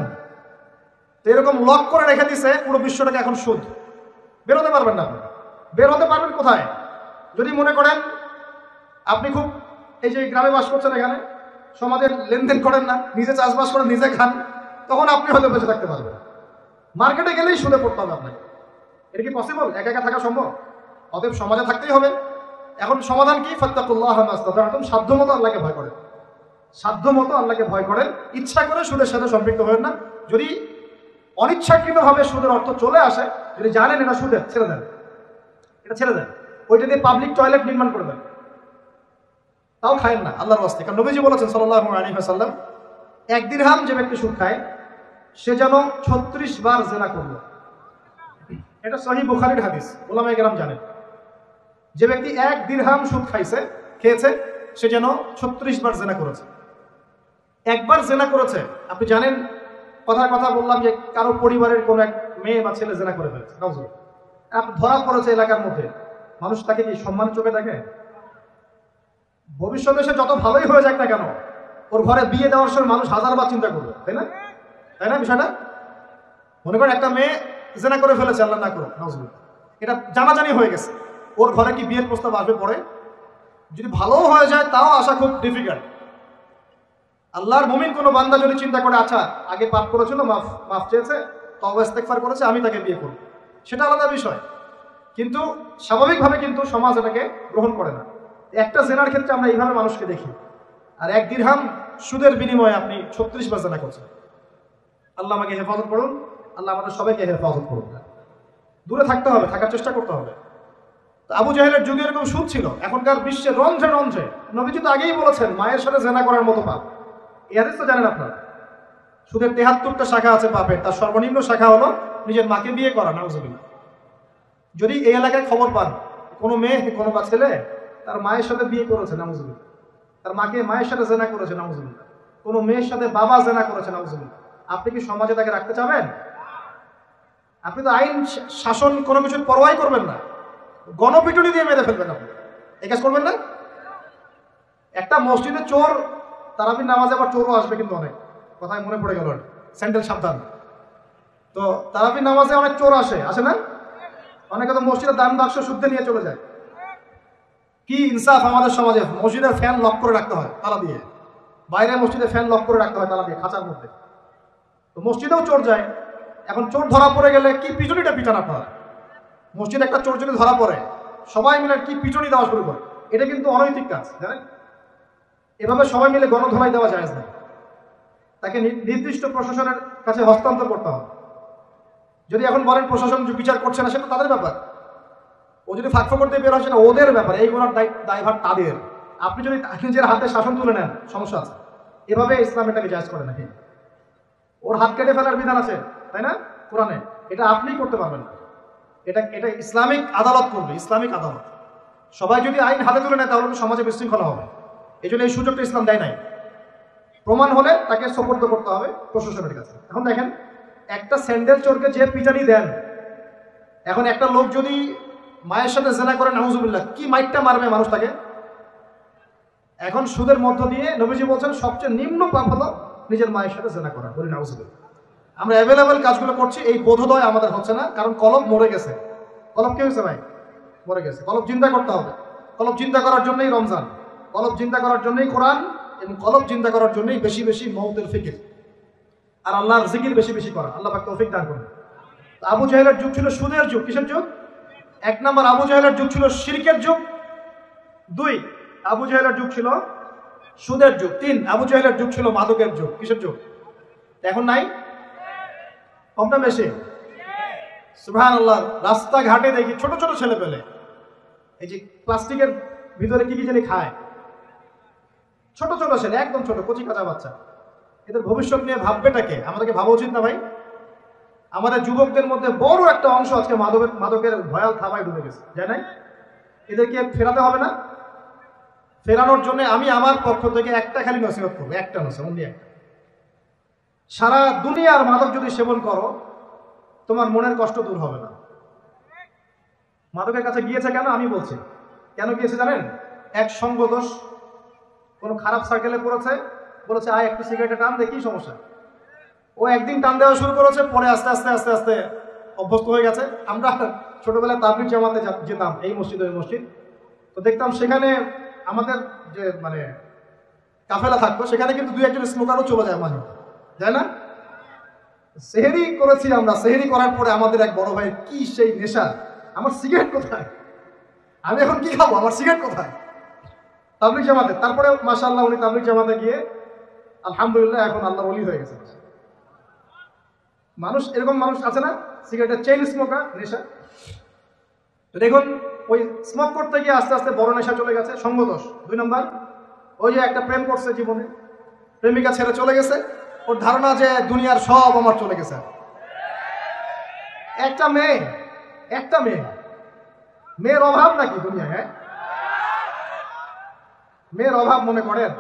তো এরকম লক করে রেখে দিছে পুরো বিশ্বটাকে। এখন সুদ, বের হতে পারবেন না। আপনি বের হতে পারবেন কোথায়? যদি মনে করেন আপনি খুব এই যে গ্রামে বাস করছেন, এখানে সমাজের লেনদেন করেন না, নিজে চাষবাস করেন, নিজে খান, তখন আপনি হয়তো বেঁচে থাকতে পারবেন। মার্কেটে গেলেই সুদে পড়তে হবে আপনাকে। এটা কি পসিবল? একা একা থাকা সম্ভব? অতএব সমাজে থাকতেই হবে। এখন সমাধান কি? ফাত্তাকুল্লাহ মাস্তাতা'তুম, সাধ্যমতো আল্লাহকে ভয় করেন। সাধ্যমতো আল্লাহকে ভয় করেন। ইচ্ছা করে সুদের সাথে সম্পৃক্ত হবেন না। যদি অনিচ্ছাকৃতভাবে সুদের অর্থ চলে আসে, যদি জানেন এটা সুদের, ছেড়ে দেন, এটা ছেড়ে দেন। ওইটা দিয়ে পাবলিক টয়লেট নির্মাণ করে দেন, তাও খায়েন না আল্লাহর ওয়াস্তে। কারণ নবীজি বলেছেন সাল্লাল্লাহু আলাইহি ওয়াসাল্লাম, 1 দিরহাম যে ব্যক্তি সুদ খায় সে যেন 36 বার জিনা করল। এটা সহিহ বুখারীর হাদিস, উলামায়ে কেরাম জানেন। যে ব্যক্তি 1 দিরহাম সুদ খেয়েছে সে যেন 36 বার জিনা করেছে। একবার জিনা করেছে, আপনি জানেন, কথা বললাম যে কারো পরিবারের কোনো এক মেয়ে বা ছেলে জিনা করে ফেলেছে, নাউজুবিল্লাহ, আপনি ধরা পড়েছে এলাকার মধ্যে, মানুষ তাকে কি সম্মান চোখে দেখে? ভবিষ্যতে সে যত ভালোই হয়ে যাক না কেন, ওর ঘরে বিয়ে দেওয়ার সময় মানুষ 1000বার চিন্তা করবে, তাই না? তাই না বিষয়টা? মনে করেন একটা মেয়ে জিনা করে ফেলেছে, আল্লাহ না করুক, নাউজুবিল্লাহ, এটা জানাজানি হয়ে গেছে, ওর ঘরে কি বিয়ের প্রস্তাব আসবে পরে? যদি ভালোও হয়ে যায় তাও আসা খুব ডিফিকাল্ট। আল্লাহর মুমিন কোনো বান্দা যদি চিন্তা করে, আচ্ছা আগে পাপ করেছিল, মাফ চেয়েছে, তওবা ইস্তেগফার করেছে, আমি তাকে বিয়ে করব, সেটা আলাদা বিষয়। কিন্তু স্বাভাবিকভাবে কিন্তু সমাজ এটাকে গ্রহণ করে না। একটা জেনার ক্ষেত্রে আমরা এইভাবে মানুষকে দেখি, আর 1 দিরহাম সুদের বিনিময়ে আপনি 36 বার জেনা করছেন। আল্লাহ আমাকে হেফাজত করুন, আল্লাহ আমাদের সবাইকে হেফাজত করুন। দূরে থাকতে হবে, থাকার চেষ্টা করতে হবে। আবু জাহেলের যুগে এরকম সুদ ছিল। এখনকার বিশ্বে রন্ধ্রে রন্ধ্রে, নবীজি তো আগেই বলেছেন মায়ের সাথে জেনা করার মতো পাপ। এই হাদিস তো জানেন আপনারা। সুদের 73টা শাখা আছে পাপের, তার সর্বনিম্ন শাখা হলো নিজের মাকে বিয়ে করা, নাউজুবিল্লাহ। যদি এই এলাকায় খবর পান কোনো মেয়ে, কোনো বা ছেলে তার মায়ের সাথে বিয়ে করেছে, নাউজুবিল্লাহ, তার মায়ের সাথে জেনা করেছে, নাউজুবিল্লাহ, কোনো মেয়ের সাথে বাবা জেনা করেছে, নাউজুবিল্লাহ, আপনি কি সমাজে তাকে রাখতে চাবেন? আপনি তো আইন শাসন কোনো কিছুর পরোয়াই করবেন না, গণপিটুনি দিয়ে মেরে ফেলবেন। আপনি এই কাজ করবেন না। একটা মসজিদে চোর, তারাবির নামাজে আবার চোরও আসবে কিন্তু অনেক, কথায় মনে পড়ে গেল, স্যান্ডেল সাবধান। তো তারাবির নামাজে অনেক চোর আসে না? অনেকে তো মসজিদের দান বাক্স শুদ্ধে নিয়ে চলে যায়। কি ইনসাফ আমাদের সমাজে! মসজিদের ফ্যান লক করে রাখতে হয় তালা দিয়ে, বাইরে মসজিদের ফ্যান লক করে রাখতে হয় তালা দিয়ে, খাঁচার মধ্যে। তো মসজিদেও চোর যায়। এখন চোর ধরা পড়ে গেলে কি পিটুনিটা পিটান আপনারা? মসজিদে একটা চোর যদি ধরা পড়ে, সবাই মিলে কি পিটুনি দেওয়া শুরু করে, এটা কিন্তু অনৈতিক কাজ, জানেন? এভাবে সবাই মিলে গণধোলাই দেওয়া যায় না। তাকে নির্দিষ্ট প্রশাসনের কাছে হস্তান্তর করতে হবে। যদি এখন বলেন প্রশাসন বিচার করছে না, সেটা তাদের ব্যাপার। ও যদি ফাঁকফা করতে বের হয়, সেটা ওদের ব্যাপার, এই গোনার দায়ভার তাদের। আপনি যদি নিজের হাতে শাসন তুলে নেন, সমস্যা আছে। এভাবে ইসলাম এটাকে জায়েজ করে নাকি? ওর হাত কেটে ফেলার বিধান আছে, তাই না, কোরআনে? এটা আপনি করতে পারবেন না। এটা ইসলামিক আদালত করবে, ইসলামিক আদালত। সবাই যদি আইন হাতে তুলে নেয় তাহলে তো সমাজে বিশৃঙ্খলা হবে। এই জন্য এই সুযোগটা ইসলাম দেয় নাই। প্রমাণ হলে তাকে সোপর্দ করতে হবে প্রশাসনের কাছে। এখন দেখেন, একটা স্যান্ডেল চোরকে যে পিটানি দেন, এখন একটা লোক যদি মায়ের সাথে জেনা করে, নাউজুবিল্লাহ, কি মাইটটা মারবে মানুষ তাকে। এখন সুদের মধ্য দিয়ে নবীজি বলছেন সবচেয়ে নিম্ন পাপ হলো নিজের মায়ের সাথে জেনা করা, বলি নাউজুবিল্লাহ। আমরা অ্যাভেলেবেল কাজগুলো করছি, এই বোধোদয় আমাদের হচ্ছে না, কারণ কলব মরে গেছে। কলব কি হয়েছে ভাই? মরে গেছে। কলব চিন্তা করতে হবে। কলব চিন্তা করার জন্যই রমজান, কলব চিন্তা করার জন্যই কোরআন, এবং কলব চিন্তা করার জন্যই বেশি বেশি মওতের ফিকির আর আল্লাহর জিকির বেশি বেশি করা। আল্লাহ পাক তৌফিক দান করুন। আবু জাহেলের যুগ ছিল সুদের যুগ। কিসের যুগ? 1 নম্বর, আবু জাহেলের যুগ ছিল শিরকের যুগ। 2, আবু জাহেলের যুগ ছিল সুদের যুগ। 3, আবু জাহেলের যুগ ছিল মাদকের যুগ। কিসের যুগ? এখন নাই? কমটা বেশি? সুবহানাল্লাহ। রাস্তাঘাটে দেখি ছোট ছোট ছেলে পেলে এই যে প্লাস্টিকের ভিতরে কি কি জানি খায়, ছোট ছোট ছেলে, একদম ছোট কচি কাঁচা বাচ্চা। এদের ভবিষ্যৎ নিয়ে ভাববেটাকে? আমাদেরকে ভাবা উচিত না ভাই? আমাদের যুবকদের মধ্যে বড় একটা অংশ আজকে মাদকের ভয়াল থাবায় ডুবে গেছে, যায় নাই? এদেরকে ফেরাতে হবে না? ফেরানোর জন্য আমি আমার পক্ষ থেকে একটা খালি নসিহত করবো, একটা নসিহত, অনলি একটা। সারা দুনিয়ার মাদক যদি সেবন করো, তোমার মনের কষ্ট দূর হবে না। মাদকের কাছে গিয়েছে কেন? আমি বলছি কেন গিয়েছে জানেন? এক সঙ্গ দোষ, কোনো খারাপ সার্কেলে পড়েছে, বলেছে আয় একটু সিগারেটে টান দে, কি সমস্যা? ও একদিন টান দেওয়া শুরু করেছে, পরে আস্তে আস্তে আস্তে আস্তে অভ্যস্ত হয়ে গেছে। আমরা ছোটবেলায় তাবলিগ জামাতে যেতাম, এই মসজিদ ওই মসজিদ, তো দেখতাম সেখানে আমাদের যে মানে কাফেলা থাকতো, সেখানে কিন্তু 2-1 স্মোকারও চলে যায় মাঝে, তাই না? সেহেরি করেছি আমরা। সেহেরি করার পরে আমাদের এক বড় ভাই কি সেই নেশা, আমার সিগারেট কোথায়, আমি এখন কি খাবো, আমার সিগারেট কোথায়? তাবলিগ জামাতে। তারপরে মাশাআল্লাহ উনি তাবলিগ জামাতে গিয়ে আলহামদুলিল্লাহ এখন আল্লাহর ওলি হয়ে গেছে। মানুষ এরকম মানুষ আছে না, সিগারেটের চেইন স্মোকার, নেশা। তো দেখুন ওই স্মোক করতে গিয়ে আস্তে আস্তে বড় নেশা চলে গেছে, সঙ্গদোষ। 2 নম্বর, ওই যে একটা প্রেম করছে জীবনে, প্রেমিকা ছেড়ে চলে গেছে, ওর ধারণা যে দুনিয়ার সব আমার চলে গেছে। একটা মেয়ে, মেয়ের অভাব নাকি দুনিয়ায়? হ্যাঁ, মেয়ের অভাব মনে করেন?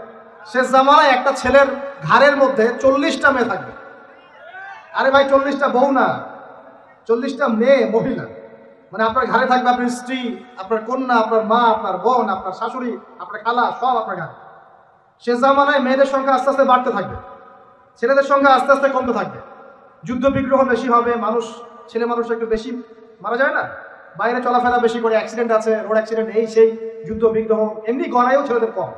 শেষ জামানায় একটা ছেলের ঘাড়ের মধ্যে 40টা মেয়ে থাকবে। আরে ভাই 40টা বউ না, 40টা মেয়ে, মহিলা। মানে আপনার ঘাড়ে থাকবে আপনার স্ত্রী, আপনার কন্যা, আপনার মা, আপনার বোন, আপনার শাশুড়ি, আপনার খালা, সব আপনার ঘাড়ে। শেষ জামানায় মেয়েদের সংখ্যা আস্তে আস্তে বাড়তে থাকবে, ছেলেদের সংখ্যা আস্তে আস্তে কমতে থাকবে। যুদ্ধ বিগ্রহ বেশি হবে, ছেলে মানুষ একটু বেশি মারা যায় না, বাইরে চলাফেরা বেশি করে, অ্যাক্সিডেন্ট আছে, রোড অ্যাক্সিডেন্ট, এই সেই, যুদ্ধ বিগ্রহ। এমনি গড়াইও ছেলেদের কম,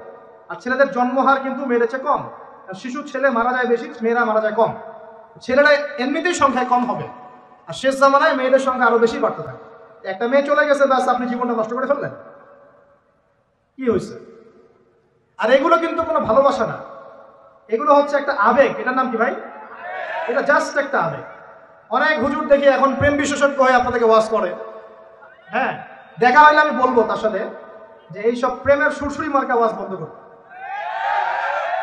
আর ছেলেদের জন্মহার কিন্তু মেয়েদের চেয়ে কম। শিশু ছেলে মারা যায় বেশি, মেয়েরা মারা যায় কম। ছেলেরা এমনিতেই সংখ্যায় কম হবে, আর শেষ জামানায় মেয়েদের সংখ্যা আরো বেশি বাড়তে থাকে। একটা মেয়ে চলে গেছে, ব্যাস আপনি জীবনটা নষ্ট করে ফেললেন, কি হয়েছে? আর এগুলো কিন্তু কোনো ভালোবাসা না, এগুলো হচ্ছে একটা আবেগ। এটার নাম কি ভাই? এটা জাস্ট একটা আবেগ। অনেক হুজুর দেখি এখন প্রেম বিশেষজ্ঞ হয়ে আপনাদেরকে ওয়াজ করে। হ্যাঁ, দেখা হইলে আমি বলবো তার সাথে যে এইসব প্রেমের সুরসুরি মার্কা ওয়াজ বন্ধ করতে।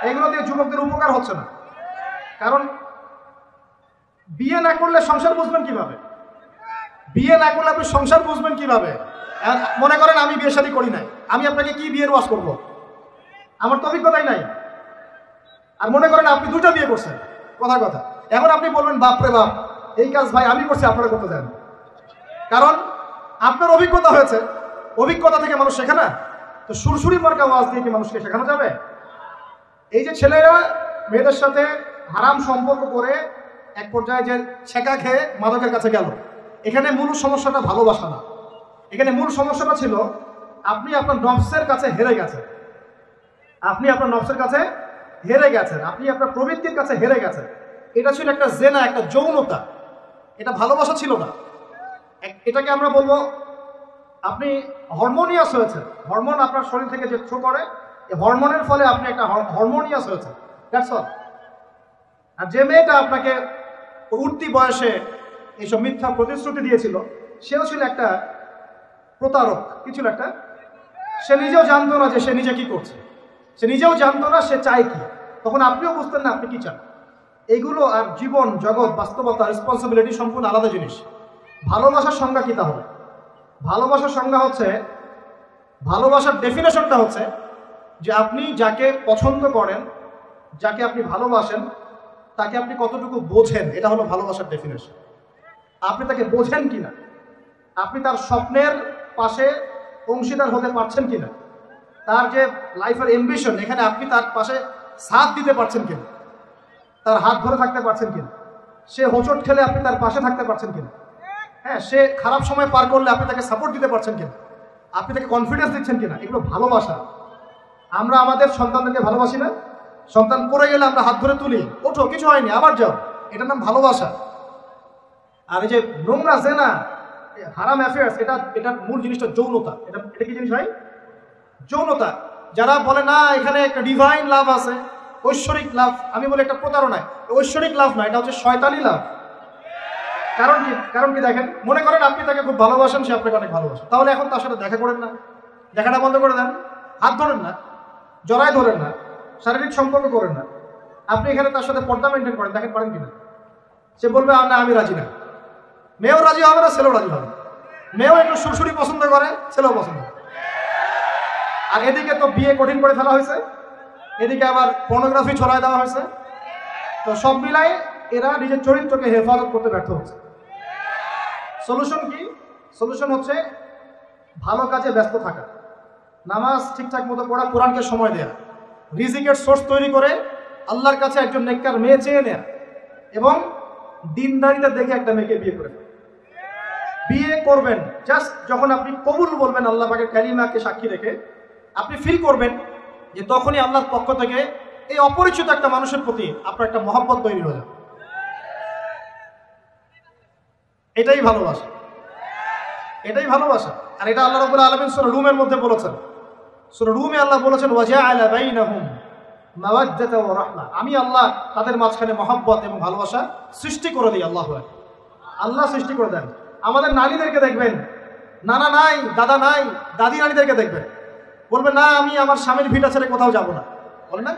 এগুলো দিয়ে যুবকদের উপকার হচ্ছে না। কারণ বিয়ে না করলে সংসার বুঝবেন কিভাবে? বিয়ে না করলে আপনি সংসার বুঝবেন কিভাবে? মনে করেন আমি বিয়ে শাদী করি নাই, আমি আপনাকে কি বিয়ের ওয়াজ করবো? আমার তো অভিজ্ঞতাই নাই। আর মনে করেন আপনি 2টা বিয়ে করছেন, কথা। এখন আপনি বলবেন বাপরে বাপ, এই কাজ ভাই আমি করছি, আপনারা করতে দেন। কারণ আপনার অভিজ্ঞতা হয়েছে, অভিজ্ঞতা থেকে মানুষ শেখে না। তো সুরসুরি মার্কা ওয়াজ দিয়ে কি মানুষকে শেখানো যাবে? এই যে ছেলেরা মেয়েদের সাথে হারাম সম্পর্ক করে এক পর্যায়ে যে ছেঁকা খেয়ে মাদকের কাছে গেল, এখানে মূল সমস্যাটা ভালোবাসা না। এখানে মূল সমস্যাটা ছিল আপনি আপনার নফসের কাছে হেরে গেছেন, আপনি আপনার নফসের কাছে হেরে গেছেন, আপনি আপনার প্রবৃত্তির কাছে হেরে গেছেন। এটা ছিল একটা জেনা, একটা যৌনতা, এটা ভালোবাসা ছিল না। এটাকে আমরা বলবো আপনি হরমোনিয়াস হয়েছেন। হরমোন আপনার শরীর থেকে যে থ্রো করে, এই হরমোনের ফলে আপনি একটা হরমোনিয়াস হয়েছেন, দ্যাটস অল। আর যে মেয়েটা আপনাকে উঠতি বয়সে এইসব মিথ্যা প্রতিশ্রুতি দিয়েছিল, সেও ছিল একটা প্রতারক। কি ছিল? একটা, সে নিজেও জানতো না যে সে নিজে কি করছে, সে নিজেও জানতো না সে চায় কি। তখন আপনিও বুঝতেন না আপনি কি চান। এইগুলো আর জীবন জগৎ বাস্তবতা রেসপন্সিবিলিটি সম্পূর্ণ আলাদা জিনিস। ভালোবাসার সংজ্ঞা কি তাহলে? ভালোবাসার সংজ্ঞা হচ্ছে, ভালোবাসার ডেফিনেশনটা হচ্ছে যে আপনি যাকে পছন্দ করেন, যাকে আপনি ভালোবাসেন, তাকে আপনি কতটুকু বোঝেন, এটা হলো ভালোবাসার ডেফিনেশন। আপনি তাকে বোঝেন কিনা, আপনি তার স্বপ্নের পাশে অংশীদার হতে পারছেন কিনা, তার যে লাইফের অ্যাম্বিশন, এখানে আপনি তার পাশে সাথ দিতে পারছেন কিনা। তার হাত ধরে থাকতে পারছেন কিনা, সে হোঁচট খেলে আপনি তার পাশে থাকতে পারছেন কিনা, হ্যাঁ, সে খারাপ সময় পার করলে আপনি তাকে সাপোর্ট দিতে পারছেন কিনা, আপনি তাকে কনফিডেন্স দিচ্ছেন কিনা, এগুলো ভালোবাসা। আমরা আমাদের সন্তানদেরকে ভালোবাসি না? সন্তান পড়ে গেলে আমরা হাত ধরে তুলি, ওঠো, কিছু হয়নি, আবার যাও, এটার নাম ভালোবাসা। আর এই যে নোংরা জেনা, হারাম অ্যাফেয়ার্স, এটার মূল জিনিসটা যৌনতা। এটা কি জিনিস হয়? যৌনতা। যারা বলে না এখানে একটা ডিভাইন লাভ আছে, ঐশ্বরিক লাভ, আমি বলি একটা প্রতারণা। ঐশ্বরিক লাভ না, এটা হচ্ছে শয়তানি লাভ। কারণ কি দেখেন, মনে করেন আপনি তাকে খুব ভালোবাসেন, সে আপনাকে অনেক ভালোবাসেন, তাহলে এখন তার সাথে দেখা করেন না, দেখাটা বন্ধ করে দেন, হাত ধরেন না, জড়ায় ধরেন না, শারীরিক সম্পর্ক করেন না, আপনি এখানে তার সাথে পর্দা মেনটেন করেন, দেখেন পারেন কিনা। সে বলবে না আমি রাজি না। মেয়েও রাজি হবে না, ছেলেও রাজি হবে। মেয়েও একটু সুরসুরি পছন্দ করে, ছেলেও পছন্দ করে। আর এদিকে তো বিয়ে কঠিন করে ফেলা হয়েছে, এদিকে আবার পর্নোগ্রাফি ছড়ায় দেওয়া হয়েছে। তো সব মিলাই এরা নিজের চরিত্রকে হেফাজত করতে ব্যর্থ হচ্ছে। সলিউশন কি? সলিউশন হচ্ছে ভালো কাজে ব্যস্ত থাকা, নামাজ ঠিকঠাক মতো পড়া, কোরআনকে সময় দেয়া, রিজিকের সোর্স তৈরি করে আল্লাহর কাছে একজন নেককার মেয়ে চেয়ে নেয়া, এবং দিনদারিতা দেখে একটা মেয়েকে বিয়ে করে ফেলা। বিয়ে করবেন জাস্ট যখন আপনি কবুল বলবেন আল্লাহ পাকের কালিমাকে সাক্ষী রেখে, আপনি ফিল করবেন যে তখনই আল্লাহর পক্ষ থেকে এই অপরিচিত একটা মানুষের প্রতি আপনার একটা মহব্বত তৈরি হয়ে যাবে। এটাই ভালোবাসা, এটাই ভালোবাসা। আর এটা আল্লাহ রাব্বুল আলামিন সূরা রুমের মধ্যে বলেছেন। সূরা রুমে আল্লাহ বলেছেন ওয়াজআলা বাইনাহুম মাওয়াদ্দাতা ওয়া রাহমা, আমি আল্লাহ তাদের মাঝখানে মহব্বত এবং ভালোবাসা সৃষ্টি করে দিই। আল্লাহ সৃষ্টি করে দেন। আমাদের নারীদেরকে দেখবেন, নানা নাই, দাদা নাই, দাদি নারীদেরকে দেখবেন, বলবে না আমি আমার স্বামীর ভিটা ছেড়ে কোথাও যাব না, বলে না?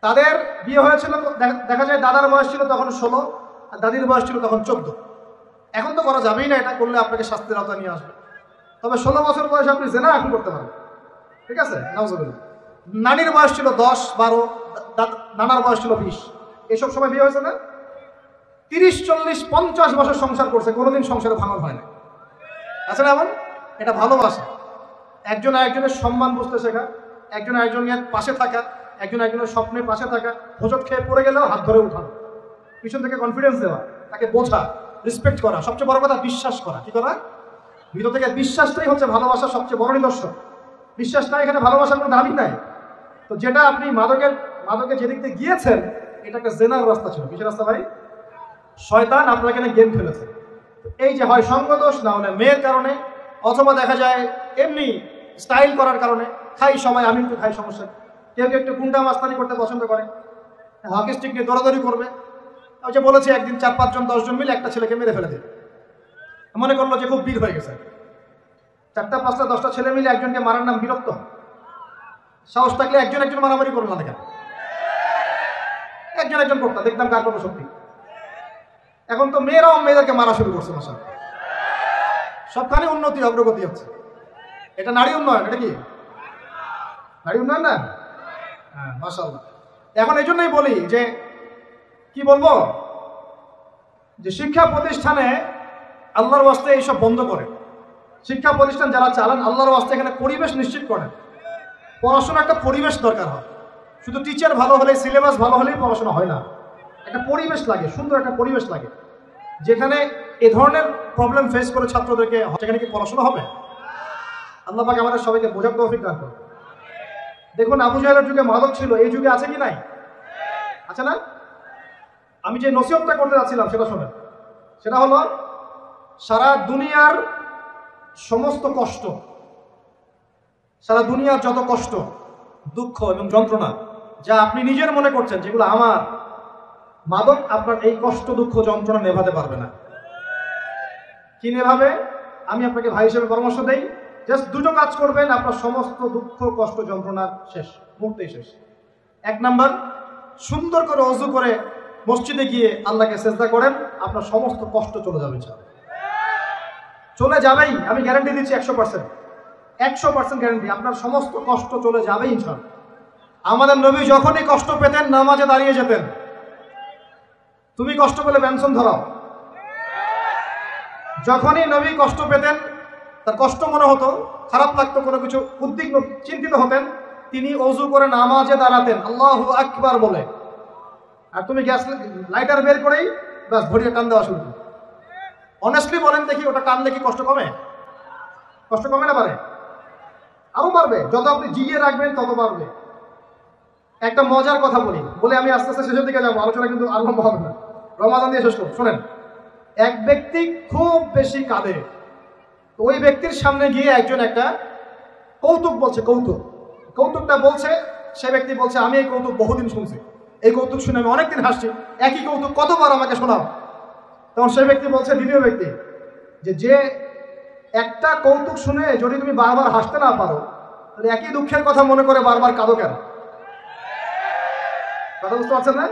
তাদের বিয়ে হয়েছিল, দেখা যায় দাদার বয়স ছিল তখন 16 আর দাদির বয়স ছিল তখন 14। এখন তো করা যাবেই না, এটা করলে আপনাকে শাস্তির আওতায় নিয়ে আসবে। তবে 16 বছর বয়সে আপনি জেনা এখন করতে পারেন, ঠিক আছে, নাউজুবিল্লাহ। নানির বয়স ছিল 10, 12, নানার বয়স ছিল 20, এসব সময় বিয়ে হয়েছে না? 30, 40, 50 বছর সংসার করছে, কোনোদিন সংসারে ভাঙন হয় না, আছে না? এমন এটা ভালোবাসা। একজন আরেকজনের সম্মান বুঝতে শেখা, একজন আরেকজনের পাশে থাকা, একজন আরেকজনের স্বপ্নের পাশে থাকা, হোঁচট খেয়ে পড়ে গেলেও হাত ধরে উঠানো, পিছন থেকে কনফিডেন্স দেওয়া, তাকে বোঝা, রেসপেক্ট করা, সবচেয়ে বড় কথা বিশ্বাস করা। কি করা? ভিতর থেকে বিশ্বাসটাই হচ্ছে ভালোবাসার সবচেয়ে বড় নিদর্শন। বিশ্বাস নাই, এখানে ভালোবাসার কোনো দাবি নাই। তো যেটা আপনি মাদকে যেদিক দিয়ে গিয়েছেন, এটা একটা জেনার রাস্তা ছিল। কিসের রাস্তা ভাই? শয়তান আপনার এখানে গেম খেলেছে। এই যে হয় সঙ্গদোষ, না হলে মেয়ের কারণে, অথবা দেখা যায় এমনি স্টাইল করার কারণে, খাই সময় আমি একটু খাই, সমস্যা। কেউ কেউ একটু গুন্ডা মাস্তানি করতে পছন্দ করে, হকি স্টিক নিয়ে দৌড়াদৌড়ি করবে। ওই যে বলেছি একদিন 4-5 জন 10 জন মিলে একটা ছেলেকে মেরে ফেলে দেবে, মনে করলো যে খুব বীর হয়ে গেছে। 4টা 5টা 10টা ছেলে মিলে একজনকে মারার নাম বিরক্ত? সাহস থাকলে একজন মারামারি করলো না, দেখেন একজন করতো, দেখতাম কার কত শক্তি। এখন তো মেয়েরাও মেয়েদেরকে মারা শুরু করছে, মাশাআল্লাহ, সবখানে উন্নতি অগ্রগতি হচ্ছে। এটা নারী উন্নয়ন, এটা কি নারী উন্নয়ন না? হ্যাঁ, মাশাআল্লাহ। এখন এই জন্যই বলি যে কি বলবো, যে শিক্ষা প্রতিষ্ঠানে আল্লাহর ওয়াস্তে এইসব বন্ধ করে। শিক্ষা প্রতিষ্ঠান যারা চালান, আল্লাহর ওয়াস্তে এখানে পরিবেশ নিশ্চিত করেন। পড়াশোনা একটা পরিবেশ দরকার হয়। শুধু টিচার ভালো হলে, সিলেবাস ভালো হলেই পড়াশোনা হয় না। একটা পরিবেশ লাগে, সুন্দর একটা পরিবেশ লাগে, যেখানে এ ধরনের প্রবলেম ফেস করে ছাত্রদেরকে, সেখানে কি পড়াশোনা হবে? আল্লাহ পাক আমাদের সবাইকে বোঝার তৌফিক দান করুন। দেখুন, আবু জাহেলের যুগে মাদক ছিল, এই যুগে আছে কি নাই? আছে না? আমি যে নসিহতটা করতে যাচ্ছিলাম সেটা শোনেন। সেটা হলো, সারা দুনিয়ার সমস্ত কষ্ট, সারা দুনিয়ার যত কষ্ট, দুঃখ এবং যন্ত্রণা যা আপনি নিজের মনে করছেন, যেগুলো আমার, মাদক আপনার এই কষ্ট, দুঃখ, যন্ত্রণা নেভাতে পারবে না। কি নেভাবে? আমি আপনাকে ভাই হিসেবে পরামর্শ দেই, জাস্ট দুটো কাজ করবেন, আপনার সমস্ত দুঃখ, কষ্ট, যন্ত্রণা শেষ, মুহূর্তেই শেষ। 1 নাম্বার, সুন্দর করে ওযু করে মসজিদে গিয়ে আল্লাহকে সিজদা করেন, আপনার সমস্ত কষ্ট চলে যাবে, চলে যাবেই, আমি গ্যারান্টি দিচ্ছি 100% গ্যারান্টি, আপনার সমস্ত কষ্ট চলে যাবেই ইনশাআল্লাহ। আমাদের নবী যখনই কষ্ট পেতেন নামাজে দাঁড়িয়ে যেতেন। তুমি কষ্ট পেলে বেনসন ধরাও। যখনই নবী কষ্ট পেতেন, তার কষ্ট মনে হতো, খারাপ লাগতো, কোনো কিছু উদ্বিগ্ন, চিন্তিত হতেন, তিনি ওযু করে নামাজে দাঁড়াতেন, আল্লাহু আকবার বলে। আর তুমি গ্যাস লাইটার বের করেই ব্যাস ঘড়িয়ে টান দেওয়া শুরু করো। অনেস্টলি বলেন দেখি, ওটা টানলে কি কষ্ট কমে? কষ্ট কমে না পারে? আরো বাড়বে। যত আপনি জিগিয়ে রাখবেন তত বাড়বে। একটা মজার কথা বলে আমি আস্তে আস্তে শেষের দিকে যাবো, আলোচনা কিন্তু আর লম্বা হবে না, রমাদান দিয়ে শেষ করবো। শোনেন, এক ব্যক্তি খুব বেশি কাঁদে, ওই ব্যক্তির সামনে গিয়ে একজন একটা কৌতুক বলছে, কৌতুকটা বলছে, সে ব্যক্তি বলছে আমি এই কৌতুক বহুদিন শুনছি, এই কৌতুক শুনে আমি অনেকদিন হাসছি, একই কৌতুক কতবার আমাকে শোনাও। তখন সেই ব্যক্তি বলছে, দ্বিতীয় ব্যক্তি, যে একটা কৌতুক শুনে যদি তুমি বারবার হাসতে না পারো, তাহলে একই দুঃখের কথা মনে করে বারবার কাঁদো কেন? কথা বুঝতে পারছেন না?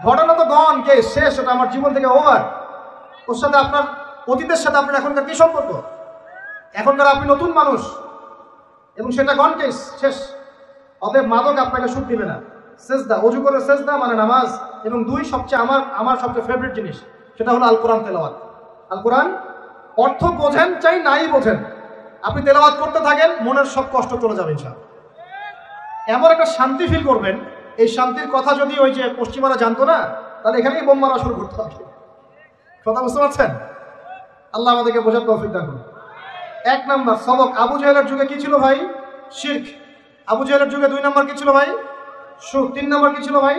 ঘটনা তো গন, কে শেষ, ওটা আমার জীবন থেকে ওভার। ওর সাথে আপনার অতীতের সাথে আপনার এখনকার কি সম্পর্ক? এখনকার আপনি নতুন মানুষ এবং সেটা গন, কেস শেষ। অতএব মাদক আপনাকে সুখ দিবে না। সেজদা, অজু করে সেজদা মানে নামাজ, এবং দুই সবচেয়ে আমার সবচেয়ে ফেভারিট জিনিস, সেটা হলো আল কোরআন তেলাওয়াত। আল কোরআন অর্থ বোঝেন চাই নাই বোঝেন, আপনি তেলাওয়াত করতে থাকেন, মনের সব কষ্ট চলে যাবে ইনশাআল্লাহ। এমন একটা শান্তি ফিল করবেন, এই শান্তির কথা যদি ওই যে পশ্চিমারা জানতো না, তাহলে এখানেই বোম মারা শুরু করতে হবে। কথা বুঝতে পারছেন? আল্লাহ আমাদেরকে বোঝার তৌফিক দান করুন। এক নাম্বার সবক, আবু জাহেলের যুগে কি ছিল ভাই? শিরক। আবু জাহেলের যুগে 2 নম্বর কি ছিল ভাই? সুদ। 3 নম্বর কি ছিল ভাই?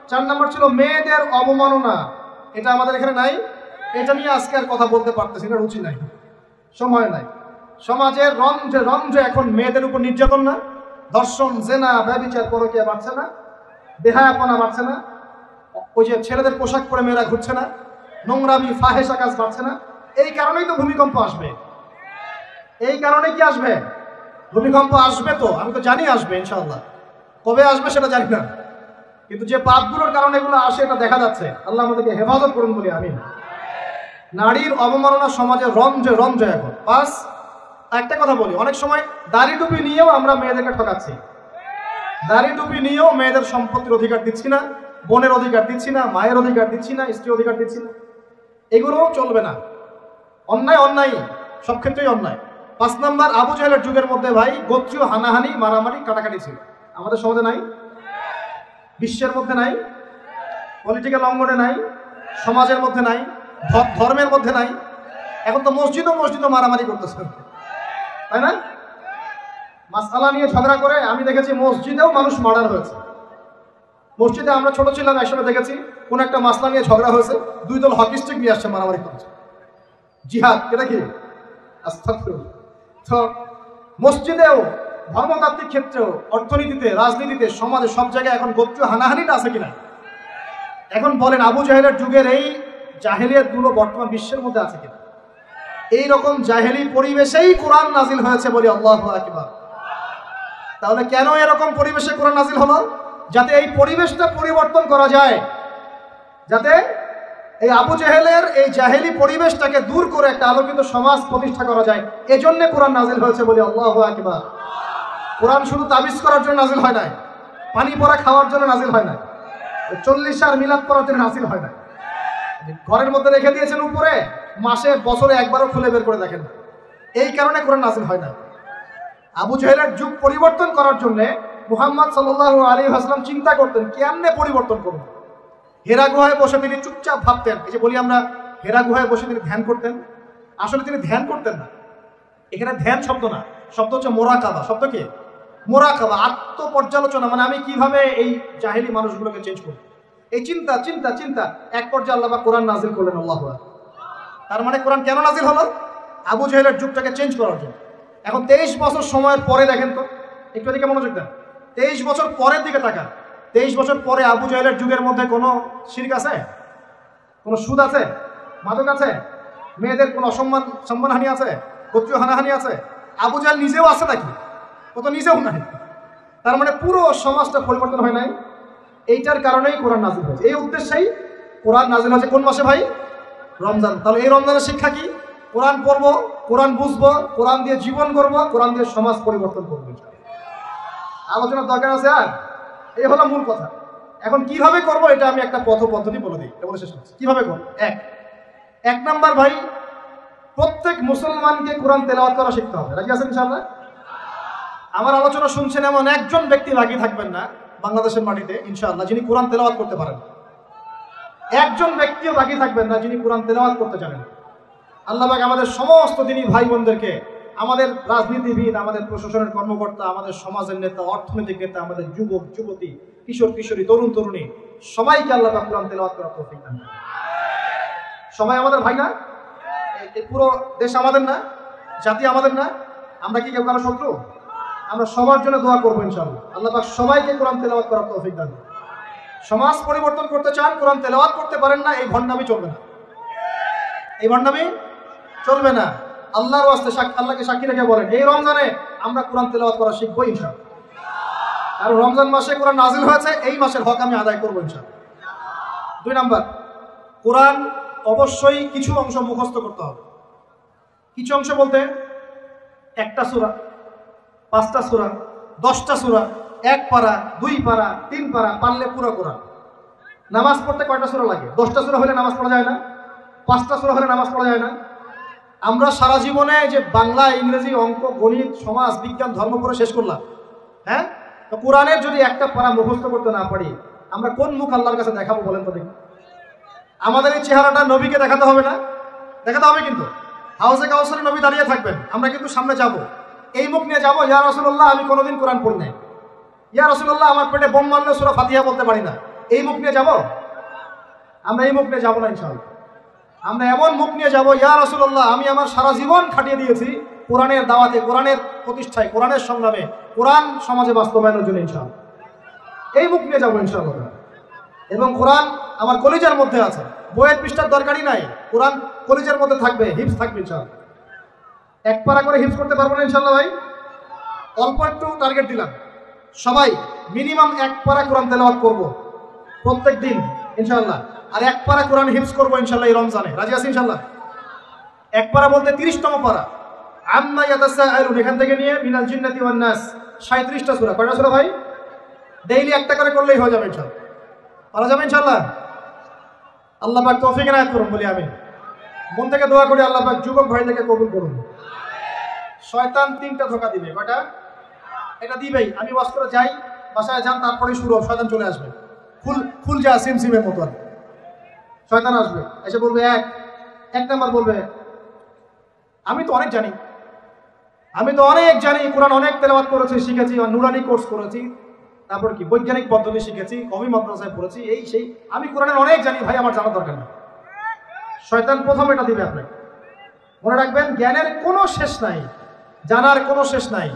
4 নম্বর ছিল মেয়েদের অবমাননা। এটা আমাদের এখানে নাই, এটা নিয়ে আজকে আর কথা বলতে পারতেছি না, রুচি নাই, সময় নাই। সমাজের রঞ্জে এখন মেয়েদের উপর নির্যাতন না, ধর্ষণ, জেনা, ব্যভিচার, পরকীয়া বাড়ছে না, বেহায়াপনা বাড়ছে না, ওই যে ছেলেদের পোশাক পরে মেয়েরা ঘুরছে না, নোংরামি ফাহেসা কাজ বাড়ছে না। এই কারণেই তো ভূমিকম্প আসবে। এই কারণে কি আসবে? ভূমিকম্প আসবে। তো আমি তো জানি আসবে ইনশাআল্লাহ, কবে আসবে সেটা জানি না, কিন্তু যে পাপগুলোর কারণে এগুলো আসে এটা দেখা যাচ্ছে। আল্লাহ আমাদেরকে হেফাজত করুন বলি আমিন। নারীর অবমাননা সমাজে রঞ্জে এখন। বাস একটা কথা বলি, অনেক সময় দাড়ি টুপি নিয়েও আমরা মেয়েদেরকে ঠকাচ্ছি। দাড়ি টুপি নিয়েও মেয়েদের সম্পত্তির অধিকার দিচ্ছি না, বোনের অধিকার দিচ্ছি না, মায়ের অধিকার দিচ্ছি না, স্ত্রীর অধিকার দিচ্ছি না। এগুলোও চলবে না। অন্যায় সব ক্ষেত্রেই অন্যায়। 5 নম্বর, আবু জাহেলের যুগের মধ্যে ভাই গোত্রীয় হানাহানি, মারামারি, কাটাকাটি ছিল। আমাদের সমাজে নাই? বিশ্বের মধ্যে নাই? পলিটিক্যাল অঙ্গনে নাই? সমাজের মধ্যে নাই? ধর্মের মধ্যে নাই? এখন তো মসজিদও মারামারি করতেছে, তাই না? মাসআলা নিয়ে ঝগড়া করে আমি দেখেছি মসজিদেও মানুষ মার্ডার হয়েছে। মসজিদে আমরা ছোট ছিলাম, একসময় দেখেছি কোন একটা মাসলা নিয়ে ঝগড়া হয়েছে, 2 দল হকি স্টিক নিয়ে আসছে, মারামারি করছে। জিহাদ, এটা কি? আস্তাগফিরুল্লাহ। তো মসজিদেও, ধর্মতাত্ত্বিক ক্ষেত্রেও, অর্থনীতিতে, রাজনীতিতে, সমাজে, সব জায়গায় এখন গোত্রীয় হানাহানিটা আছে কিনা? এখন বলেন, আবু জাহেলের যুগের এই জাহেলিয়াতগুলো বর্তমান বিশ্বের মধ্যে আছে কিনা? এই রকম জাহেলি পরিবেশেই কোরআন নাজিল হয়েছে বলি আল্লাহু আকবার। তাহলে কেন এরকম পরিবেশে কোরআন নাজিল হলো? যাতে এই পরিবেশটা পরিবর্তন করা যায়, যাতে এই আবু জাহেলের এই জাহেলি পরিবেশটাকে দূর করে একটা আলোকিত সমাজ প্রতিষ্ঠা করা যায়। এজন্য কোরআন নাজিল হয়েছে বলি আল্লাহু আকবার। কোরআন শুধু তাবিজ করার জন্য নাজিল হয় নাই, পানি পড়া খাওয়ার জন্য নাজিল হয় নাই, 40 আর মিলাদ পড়ার জন্য নাজিল হয় নাই। ঘরের মধ্যে রেখে দিয়েছেন উপরে, মাসে বছরে একবারও খুলে বের করে দেখেন, এই কারণে কোরআন নাজিল হয় না। আবু জাহেলের যুগ পরিবর্তন করার জন্য মুহাম্মদ সাল্লাল্লাহু আলাইহি ওয়াসাল্লাম চিন্তা করতেন কেমনে পরিবর্তন করবেন। হেরা গুহায় বসে তিনি চুপচাপ ভাবতেন। এই যে বলি আমরা হেরা গুহায় বসে তিনি ধ্যান করতেন, আসলে তিনি ধ্যান করতেন না। এখানে ধ্যান শব্দ না, শব্দ হচ্ছে মোরাকাবা। শব্দ কি? মোরাকাবা, আত্মপর্যালোচনা। মানে আমি কিভাবে এই জাহেলি মানুষগুলোকে চেঞ্জ করব, এই চিন্তা চিন্তা চিন্তা। এক পর্যায়ে আল্লাহ পাক কোরআন নাজিল করলেন। আল্লাহু আকবার। তার মানে কোরআন কেন নাজিল হলো? আবু জাহেলের যুগটাকে চেঞ্জ করার জন্য। এখন 23 বছর সময়ের পরে দেখেন তো, একটু দিকে মনোযোগ দেন। 23 বছর পরের দিকে তাকান। 23 বছর পরে আবু জাহেলের যুগের মধ্যে কোনো শিরক আছে? কোনো সুদ আছে? মাদক আছে? মেয়েদের কোনো সম্মানহানি আছে? গোত্রীয় হানাহানি আছে? আবু জাহেল নিজেও আছে নাকি? ও তো নিজেও নাই। তার মানে পুরো সমাজটা পরিবর্তন হয় নাই। এইটার কারণেই কোরআন নাজিল হয়েছে, এই উদ্দেশ্যেই কোরআন নাজিল হয়েছে। কোন মাসে ভাই? রমজান। তাহলে এই রমজানের শিক্ষা কি? কোরআন পড়বো, কোরআন বুঝবো, কোরআন দিয়ে জীবন করবো, কোরআন দিয়ে সমাজ পরিবর্তন করবো। আলোচনার দরকার আছে আর? এই হলো মূল কথা। এখন কিভাবে করবো এটা আমি একটা পদ্ধতি বলে দিই, এটা বলে শেষ করছি। কিভাবে করবো? এক নাম্বার ভাই, প্রত্যেক মুসলমানকে কোরআন তেলাওয়াত করা শিখতে হবে। রাজি আছেন ইনশাআল্লাহ? আমার আলোচনা শুনছেন এমন একজন ব্যক্তি বাকি থাকবেন না বাংলাদেশের মাটিতে ইনশাআল্লাহ, যিনি কোরআন তেলাওয়াত করতে পারেন। একজন ব্যক্তিও বাকি থাকবেন না যিনি কোরআন তেলাওয়াত করতে জানেন। আল্লাহ পাক আমাদের সমস্ত দিনী ভাই বোনদেরকে, আমাদের রাজনীতিবিদ, আমাদের প্রশাসনের কর্মকর্তা, আমাদের সমাজের নেতা, অর্থনৈতিক নেতা, আমাদের যুবক যুবতী, কিশোর কিশোরী, তরুণ তরুণী, সবাইকে আল্লাহ পাক কোরআন তেলাওয়াত করার তৌফিক দান করেন। সবাই আমাদের ভাই না? এই পুরো দেশ আমাদের না? জাতি আমাদের না? আমরা কি কেউ কারো শত্রু? আমরা সবার জন্য দোয়া করবো ইনশাআল্লাহ, আল্লাহ পাক সবাইকে কোরআন তেলাওয়াত করার তৌফিক দান করেন। সমাজ পরিবর্তন করতে চান, কোরআন তেলাওয়াত করতে পারেন না, এই ভণ্ডামি চলবে না, এই ভণ্ডামি চলবে না। আল্লাহর ওয়াস্তে আল্লাহকে সাক্ষী রেখে বলেন, এই রমজানে আমরা কোরআন তেলাওয়াত করা শিখবো ইনশাআল্লাহ। আর রমজান মাসে কোরআন নাজিল হয়েছে, এই মাসের হক আমি আদায় করবো ইনশাআল্লাহ। 2 নাম্বার, কোরআন অবশ্যই কিছু অংশ মুখস্থ করতে হবে। কিছু অংশ বলতে 1টা সূরা, 5টা সূরা, 10টা সূরা, 1 পারা, 2 পারা, 3 পারা, পারলে পুরো কোরআন। নামাজ পড়তে কয়টা সূরা লাগে? 10টা সূরা হলে নামাজ পড়া যায় না? 5টা সূরা হলে নামাজ পড়া যায় না? আমরা সারা জীবনে যে বাংলা, ইংরেজি, অঙ্ক, গণিত, সমাজ, বিজ্ঞান, ধর্ম পড়ে শেষ করলাম, হ্যাঁ? তো কোরআনের যদি একটা পারা মুখস্থ করতে না পারি, আমরা কোন মুখ আল্লাহর কাছে দেখাবো বলেন তো দেখি? আমাদের এই চেহারাটা নবীকে দেখাতে হবে না? দেখাতে হবে। কিন্তু হাউজে কাউসারে নবী দাঁড়িয়ে থাকবেন, আমরা কিন্তু সামনে যাব, এই মুখ নিয়ে যাবো, ইয়া রাসূলুল্লাহ আমি কোনোদিন কোরআন পড়ি নাই, ইয়া রাসূলুল্লাহ আমার পেটে বোম মারলে সূরা ফাতিহা বলতে পারি না, এই মুখ নিয়ে যাব? আমরা এই মুখ নিয়ে যাবো না ইনশাআল্লাহ। আমরা এমন মুখ নিয়ে যাব, ইয়া রাসূলুল্লাহ আমি আমার সারা জীবন খাটিয়ে দিয়েছি কোরআনের দাওয়াতে, কোরআনের প্রতিষ্ঠায়, কোরআনের সংগ্রামে, কোরআন সমাজে বাস্তবায়নের জন্য ইনশাআল্লাহ। এই মুখ নিয়ে যাবো ইনশাআল্লাহ। এবং কোরআন আমার কলিজার মধ্যে আছে, বইয়ের পৃষ্ঠার দরকারই নাই, কোরআন কলিজার মধ্যে থাকবে, হিফজ থাকবে ইনশাআল্লাহ। 1 পারা করে হিফজ করতে পারবো না ইনশাআল্লাহ ভাই? অল্প একটু টার্গেট দিলাম, সবাই মিনিমাম 1 পারা কোরআন তেলাওয়াত করবো প্রত্যেক দিন ইনশাআল্লাহ। আর 1 পারা কোরআন হিফজ করবো ইনশাআল্লাহ এই রমজানে। রাজি আছি ইনশাআল্লাহ? 1 পারা বলতে 30তম পারা, আম্মা ইয়াতাসাআলুন, এখান থেকে নিয়ে মিনাল জিন্নাতি ওয়ান নাস, 37টা সূরা। কয়টা সূরা ভাই? ডেইলি একটা করে করলেই হয়ে যাবে ইনশাআল্লাহ। পারা যাবে ইনশাআল্লাহ? আল্লাহ পাক তৌফিক এনায়েত করুন বলি আমি। মন থেকে দোয়া করি আল্লাহ পাক যুবক ভাইদেরকে কবুল করুন। শয়তান 3টা ধোঁকা দিবে। কয়টা? এটা দিবেই। আমি ওয়াজ করে যাই, বাসায় যান, তারপরে শুরু হবে, শয়তান চলে আসবে, ফুল যা সিমসিমের মতো শয়তান আসবে, এসে বলবে এক নাম্বার বলবে আমি তো অনেক জানি, কোরআন অনেক তেলাওয়াত করেছি, শিখেছি, নুরানি কোর্স করেছি, তারপর কি বৈজ্ঞানিক পদ্ধতি শিখেছি, কওমি মাদ্রাসায় পড়েছি, এই সেই, আমি কোরআনের অনেক জানি ভাই, আমার জানার দরকার নেই। শয়তান প্রথম এটা দিবে আপনাকে। মনে রাখবেন, জ্ঞানের কোনো শেষ নাই, জানার কোনো শেষ নাই।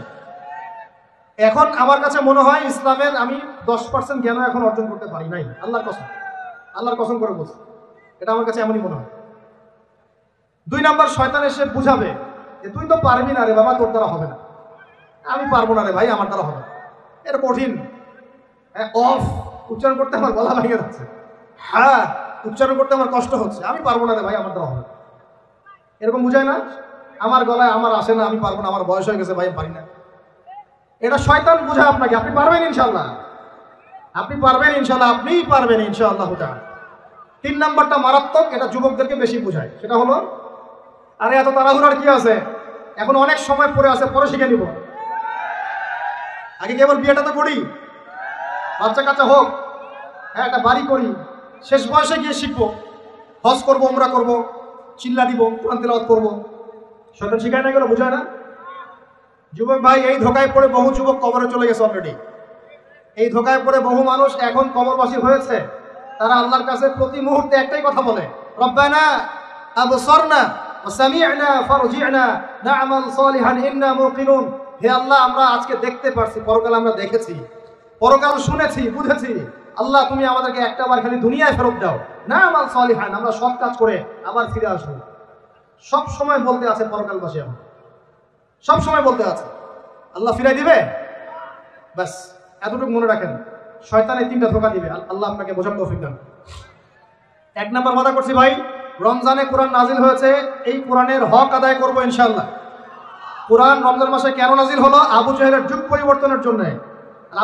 এখন আমার কাছে মনে হয় ইসলামের আমি 10% জ্ঞান এখন অর্জন করতে পারি নাই, আল্লাহর কসম করে বলছি, এটা আমার কাছে এমনই মনে হয়। 2 নাম্বার, শয়তান এসে বুঝাবে যে তুই তো পারবি না রে বাবা, তোর দ্বারা হবে না। আমি পারবো না রে ভাই, আমার দ্বারা হবে না, এটা কঠিন, অফ উচ্চারণ করতে আমার গলা ভেঙে যাচ্ছে, হ্যাঁ উচ্চারণ করতে আমার কষ্ট হচ্ছে, আমি পারবো না রে ভাই, আমার দ্বারা হবে না। এরকম বুঝায় না? আমার গলায় আমার আসে না, আমি পারবো না, আমার বয়স হয়ে গেছে ভাই, পারি না। এটা শয়তান বুঝায় আপনাকে। আপনি পারবেন ইনশাআল্লাহ, আপনিই পারবেন ইনশাআল্লাহ। 3 নাম্বারটা মারাত্মক, এটা যুবকদেরকে বেশি বুঝায়, সেটা হলো আরে এত তাড়াহুড়ার কি আছে, এখন অনেক সময় পরে আছে, পরে শিখে নিব, আগে কেবল বিয়েটা তো করি, বাচ্চা কাচ্চা হোক, হ্যাঁ একটা বাড়ি করি, শেষ বয়সে গিয়ে শিখবো, হজ করবো, উমরা করবো, চিল্লা দিব, কোরআন তেলাওয়াত করবো। শয়তান শিখায় না, এগুলো বুঝায় না? যুবক ভাই, এই ধোকায় পড়ে বহু যুবক কবরে চলে গেছে অলরেডি। এই ধোকায় পড়ে বহু মানুষ এখন কবরবাসী হয়েছে। তারা আল্লাহর কাছে প্রতি মুহূর্তে একটাই কথা বলে, রব্বানা আবসারনা ওয়া সামি'না ফারজি'না না'মাল সালিহান ইন্না মুকিনুন। হে আল্লাহ, আমরা আজকে দেখতে পারছি, পরকাল আমরা দেখেছি, পরকাল শুনেছি, বুঝেছি, আল্লাহ তুমি আমাদেরকে একটাবার খালি দুনিয়ায় ফেরত দাও, না'মাল সালিহান, আমরা সৎ কাজ করে আবার ফিরে আসবো। সব সময় বলতে আছে পরকালবাসী, আমরা সব সময় বলতে আছে, আল্লাহ ফিরাই দিবে। ব্যাস এতটুকু মনে রাখেন, শয়তান এই 3টা ধোঁকা দিবে, আল্লাহ আপনাকে বোঝার তৌফিক দান। 1 নাম্বার কথা করছি ভাই, রমজানে কোরআন নাজিল হয়েছে, এই কোরআনের হক আদায় করবো ইনশাআল্লাহ। কোরআন রমজান মাসে কেন নাজিল হলো? আবু জাহেলের যুগ পরিবর্তনের জন্য।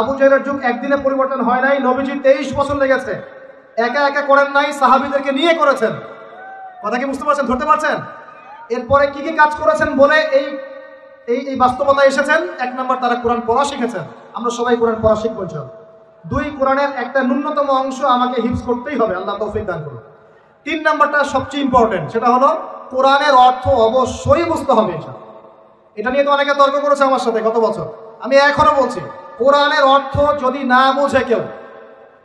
আবু জাহেলের যুগ একদিনে পরিবর্তন হয় নাই, নবীজি 23 বছর লেগেছে, একা একা করেন নাই, সাহাবীদেরকে নিয়ে করেছেন। কথা কি বুঝতে পারছেন, ধরতে পারছেন? এরপরে কি কি কাজ করেছেন বলে এই এই বাস্তবতা এসেছেন। 1 নাম্বার, তারা কোরআন পড়া শিখেছেন। আমরা সবাই কোরআন পড়া শিখবো ইনশাআল্লাহ। 2, কোরআনের একটা ন্যূনতম অংশ আমাকে হিফজ করতেই হবে, আল্লাহ তৌফিক দান করুন। 3 নাম্বারটা সবচেয়ে ইম্পর্টেন্ট, সেটা হলো কোরআনের অর্থ অবশ্যই বুঝতে হবে ইনশাআল্লাহ। এটা নিয়ে তো অনেকে তর্ক করেছে আমার সাথে গত বছর, আমি এখনো বলছি, কোরআনের অর্থ যদি না বোঝে কেউ,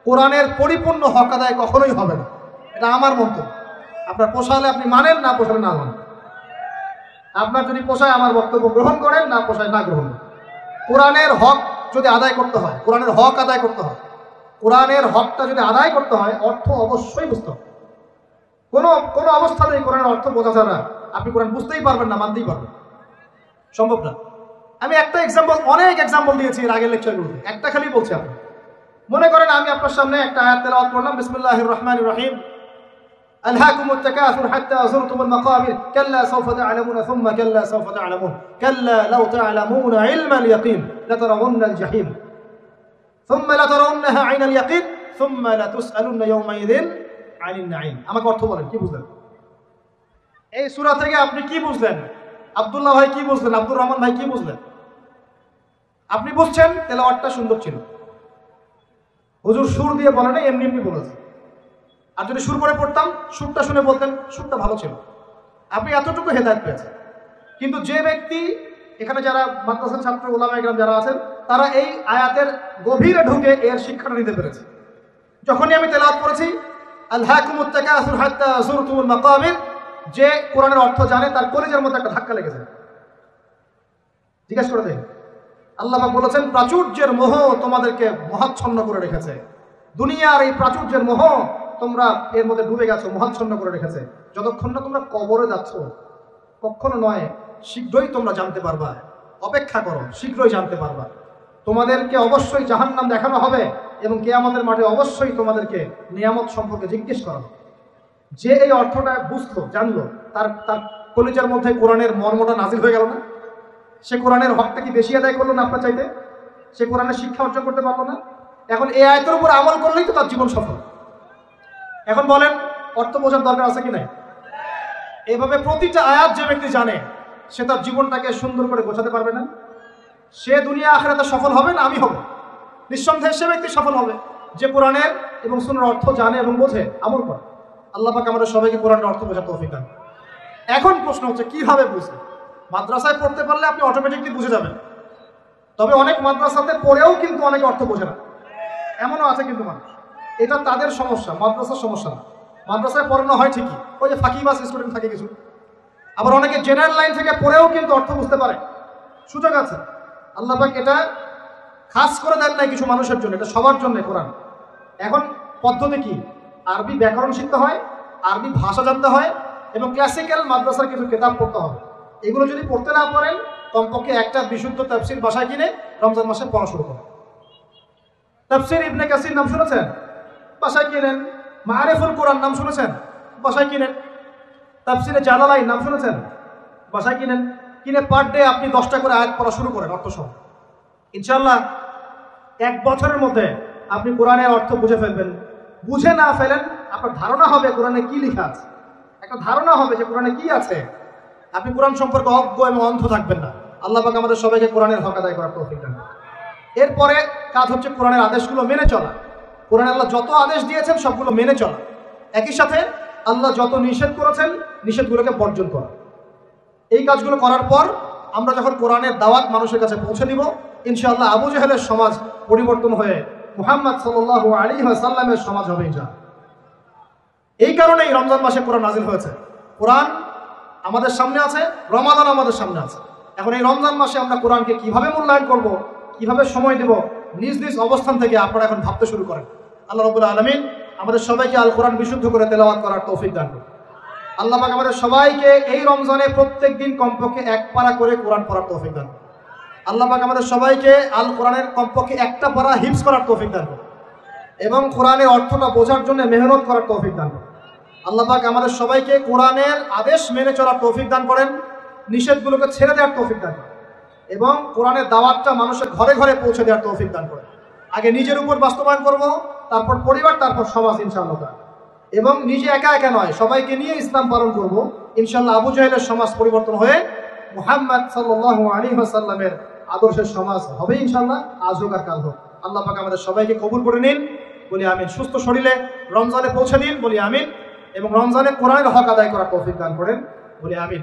কোরআনের পরিপূর্ণ হক আদায় কখনোই হবে না। এটা আমার মন্তব্য। আপনার পোষালে আপনি মানেন, না পোষালে না মানেন। আপনার যদি পোষায় আমার বক্তব্য গ্রহণ করেন, না পোষায় না গ্রহণ করেন। কোরআনের হক যদি আদায় করতে হয়, কোরআনের হক আদায় করতে হয়, কোরআনের হকটা যদি আদায় করতে হয়, অর্থ অবশ্যই বুঝতে হবে। কোনো অবস্থাতেই কোরআনের অর্থ বোঝা ছাড়া আপনি কোরআন বুঝতেই পারবেন না, মানতেই পারবেন সম্ভব না। আমি একটা এক্সাম্পল, অনেক এক্সাম্পল দিয়েছি এর আগের লেকচারগুলোতে, একটা খালি বলছি। আপনি মনে করেন আমি আপনার সামনে একটা আয়াত তেলাওয়াত করলাম, বিসমিল্লাহির রহমানির রহিম, আলহাকুমুত তাকাসুর হাত্তা যুরতুমুল মাকাবির কাল্লা সাওফা তা'লামুন সুম্মা কাল্লা সাওফা তা'লামুন কাল্লা লাউ তা'লামুনা ইলমাল ইয়াকিন লাতারাউন্নাল জাহিম সুম্মা লাতারাউন্নাহা আইনাল ইয়াকিন সুম্মা লাতুসআলুন্না ইয়াওমাইযিন আনিন নাঈম। আমাকে অর্থ বলেন, কি বুঝলেন এই সূরা থেকে? আপনি কি বুঝলেন? আব্দুল্লাহ ভাই কি বুঝলেন? আব্দুর রহমান ভাই কি বুঝলেন? আপনি বুঝছেন তেলাওয়াতটা সুন্দর ছিল, হুজুর সুর দিয়ে বলে না, এমনি এমনি বলেছে। আর যদি সুর করে পড়তাম, সুরটা শুনে বলতেন সুরটা ভালো ছিল, আপনি এতটুকু হেদায়েত পেয়েছেন। কিন্তু যে ব্যক্তি, এখানে যারা মাদ্রাসার ছাত্র ওলামা ইকরাম যারা আছেন, তারা এই আয়াতের গভীরে ঢুকে এর শিক্ষাটা নিতে পেরেছে। যখনই আমি তেলাওয়াত করেছি আলহাকুমুত তাকাসুর হাত্তা যুরতুমুল মাকাবির, যে কোরআনের অর্থ জানে তার কলিজার মধ্যে একটা ধাক্কা লেগেছে। জিজ্ঞাসা করে দেখেন, আল্লাহ পাক বলেছেন প্রাচুর্যের মোহ তোমাদেরকে মহাচ্ছন্ন করে রেখেছে, দুনিয়ার এই প্রাচুর্যের মোহ তোমরা এর মধ্যে ডুবে গেছো, মহাচ্ছন্ন করে রেখেছে। যতক্ষণ না তোমরা কবরে যাচ্ছ, কখনো নয়, শীঘ্রই তোমরা জানতে পারবা। অপেক্ষা করো, শীঘ্রই জানতে পারবা। তোমাদেরকে অবশ্যই জাহান্নাম দেখানো হবে এবং কিয়ামতের মাঠে অবশ্যই তোমাদেরকে নিয়ামত সম্পর্কে জিজ্ঞেস করা হবে। যে এই অর্থটা বুঝলো, জানলো, তার তার কলিজার মধ্যে কোরআনের মর্মটা নাজিল হয়ে গেল না? সে কোরআনের হকটা কি বেশি আদায় করলো না আপনার চাইতে? সে কোরআনের শিক্ষা অর্জন করতে পারলো না? এখন এই আয়াতের উপর আমল করলেই তো তার জীবন সফল। এখন বলেন অর্থ বোঝার দরকার আছে কি নাই? এভাবে প্রতিটা আয়াত যে ব্যক্তি জানে, সে তার জীবনটাকে সুন্দর করে গোছাতে পারবে না? সে দুনিয়া আখিরাতে সফল হবে না আমি হব? নিঃসন্দেহে সে ব্যক্তি সফল হবে যে কোরআনের এবং সুন্নাহর অর্থ জানে এবং বোঝে, আমল করে। আল্লাহ পাক আমাদের সবাইকে কোরআনের অর্থ বোঝার তৌফিক দান। এখন প্রশ্ন হচ্ছে কিভাবে বুঝবেন? মাদ্রাসায় পড়তে পারলে আপনি অটোমেটিকলি বুঝে যাবেন, তবে অনেক মাদ্রাসাতে পড়েও কিন্তু অনেকে অর্থ বোঝে না, এমনও আছে কিন্তু মানুষ। এটা তাদের সমস্যা, মাদ্রাসার সমস্যা না। মাদ্রাসায় পড়ানো হয় ঠিকই, ওই যে ফাঁকিবাজ স্টুডেন্ট থাকে কিছু। আবার অনেকে জেনারেল লাইন থেকে পড়েও কিন্তু অর্থ বুঝতে পারে, সুযোগ আছে। আল্লাহ পাক এটা খাস করে দেন নাই কিছু মানুষের জন্য, এটা সবার জন্য কোরআন। এখন পদ্ধতি কি? আরবি ব্যাকরণ শিখতে হয়, আরবি ভাষা জানতে হয় এবং ক্লাসিক্যাল মাদ্রাসার কিছু কিতাব পড়তে হবে। এগুলো যদি পড়তে না পারেন, কমপক্ষে একটা বিশুদ্ধ তাফসীর বাসায় কিনে রমজান মাসে পড়া শুরু করুন। তাফসীর ইবনে কাসির নাম শুনেছেন? বাসায় কিনেন। মারিফুল কোরআন নাম শুনেছেন? বাসায় কিনেন। তাফসীরে জালালাইন নাম শুনেছেন? বাসায় কিনেন। কিনে পার ডে আপনি 10টা করে আয়াত পড়া শুরু করেন অর্থ সহ। ইনশাআল্লাহ 1 বছরের মধ্যে আপনি কোরআনের অর্থ বুঝে ফেলবেন। বুঝে না ফেলেন, আপনার ধারণা হবে কোরআনে কি লেখা আছে, একটা ধারণা হবে যে কোরআনে কি আছে। আপনি কোরআন সম্পর্কে অজ্ঞ এবং অন্ধ থাকবেন না। আল্লাহ পাক আমাদের সবাইকে কোরআনের হক আদায় করার তৌফিক দান। এরপরে কাজ হচ্ছে কোরআনের আদেশগুলো মেনে চলা। কোরআনে আল্লাহ যত আদেশ দিয়েছেন সবগুলো মেনে চলা, একই সাথে আল্লাহ যত নিষেধ করেছেন নিষেধগুলোকে বর্জন করা। এই কাজগুলো করার পর আমরা যখন কোরআনের দাওয়াত মানুষের কাছে পৌঁছে দিব, ইনশাআল্লাহ আবু জাহেলের সমাজ পরিবর্তন হয়ে মুহাম্মদ সাল্লাল্লাহু আলাইহি ওয়াসাল্লামের সমাজ হবে ইনশাআল্লাহ। এই কারণেই রমজান মাসে কোরআন নাজিল হয়েছে। কোরআন আমাদের সামনে আছে, রমাদান আমাদের সামনে আছে। এখন এই রমজান মাসে আমরা কোরআনকে কিভাবে মূল্যায়ন করব, কিভাবে সময় দেব, নিজ নিজ অবস্থান থেকে আপনারা এখন ভাবতে শুরু করেন। আল্লাহ রাব্বুল আলামিন আমাদের সবাইকে আল কোরআন বিশুদ্ধ করে তেলাওয়াত করার তৌফিক দান করুন। আল্লাহ পাক আমাদের সবাইকে এই রমজানে প্রত্যেক দিন কমপক্ষে 1 পারা করে কোরআন পড়ার তৌফিক দান করুন। আল্লাহ পাক আমাদের সবাইকে আল কোরআনের কমপক্ষে 1টা পারা হিফজ করার তৌফিক দান করুন এবং কোরআনের অর্থটা বোঝার জন্য মেহনত করার তৌফিক দান করুন। আল্লাহ পাক আমাদের সবাইকে কোরআনের আদেশ মেনে চলার তৌফিক দান করেন, নিষেধগুলোকে ছেড়ে দেওয়ার তৌফিক দান করেন এবং কোরআনের দাওয়াতটা মানুষের ঘরে ঘরে পৌঁছে দেওয়ার তৌফিক দান করেন। আগে নিজের উপর বাস্তবায়ন করব, তারপর পরিবার, তারপর সমাজ ইনশাআল্লাহ। এবং নিজে একা একা নয়, সবাইকে নিয়ে ইসলাম পালন করব। ইনশাআল্লাহ আবু জাহেলের সমাজ পরিবর্তন হয়ে মুহাম্মদ সাল্লাল্লাহু আলাইহি ওয়াসাল্লামের আদর্শের সমাজ হবে ইনশাআল্লাহ, আজ হোক আর কাল হোক। আল্লাহ পাক আমাদের সবাইকে কবুল করে নিন, বলি আমিন। সুস্থ শরীরে রমজানে পৌঁছে দিন, বলি আমিন। এবং রমজানে কোরআনের হক আদায় করার তৌফিক দান করেন, বলি আমিন।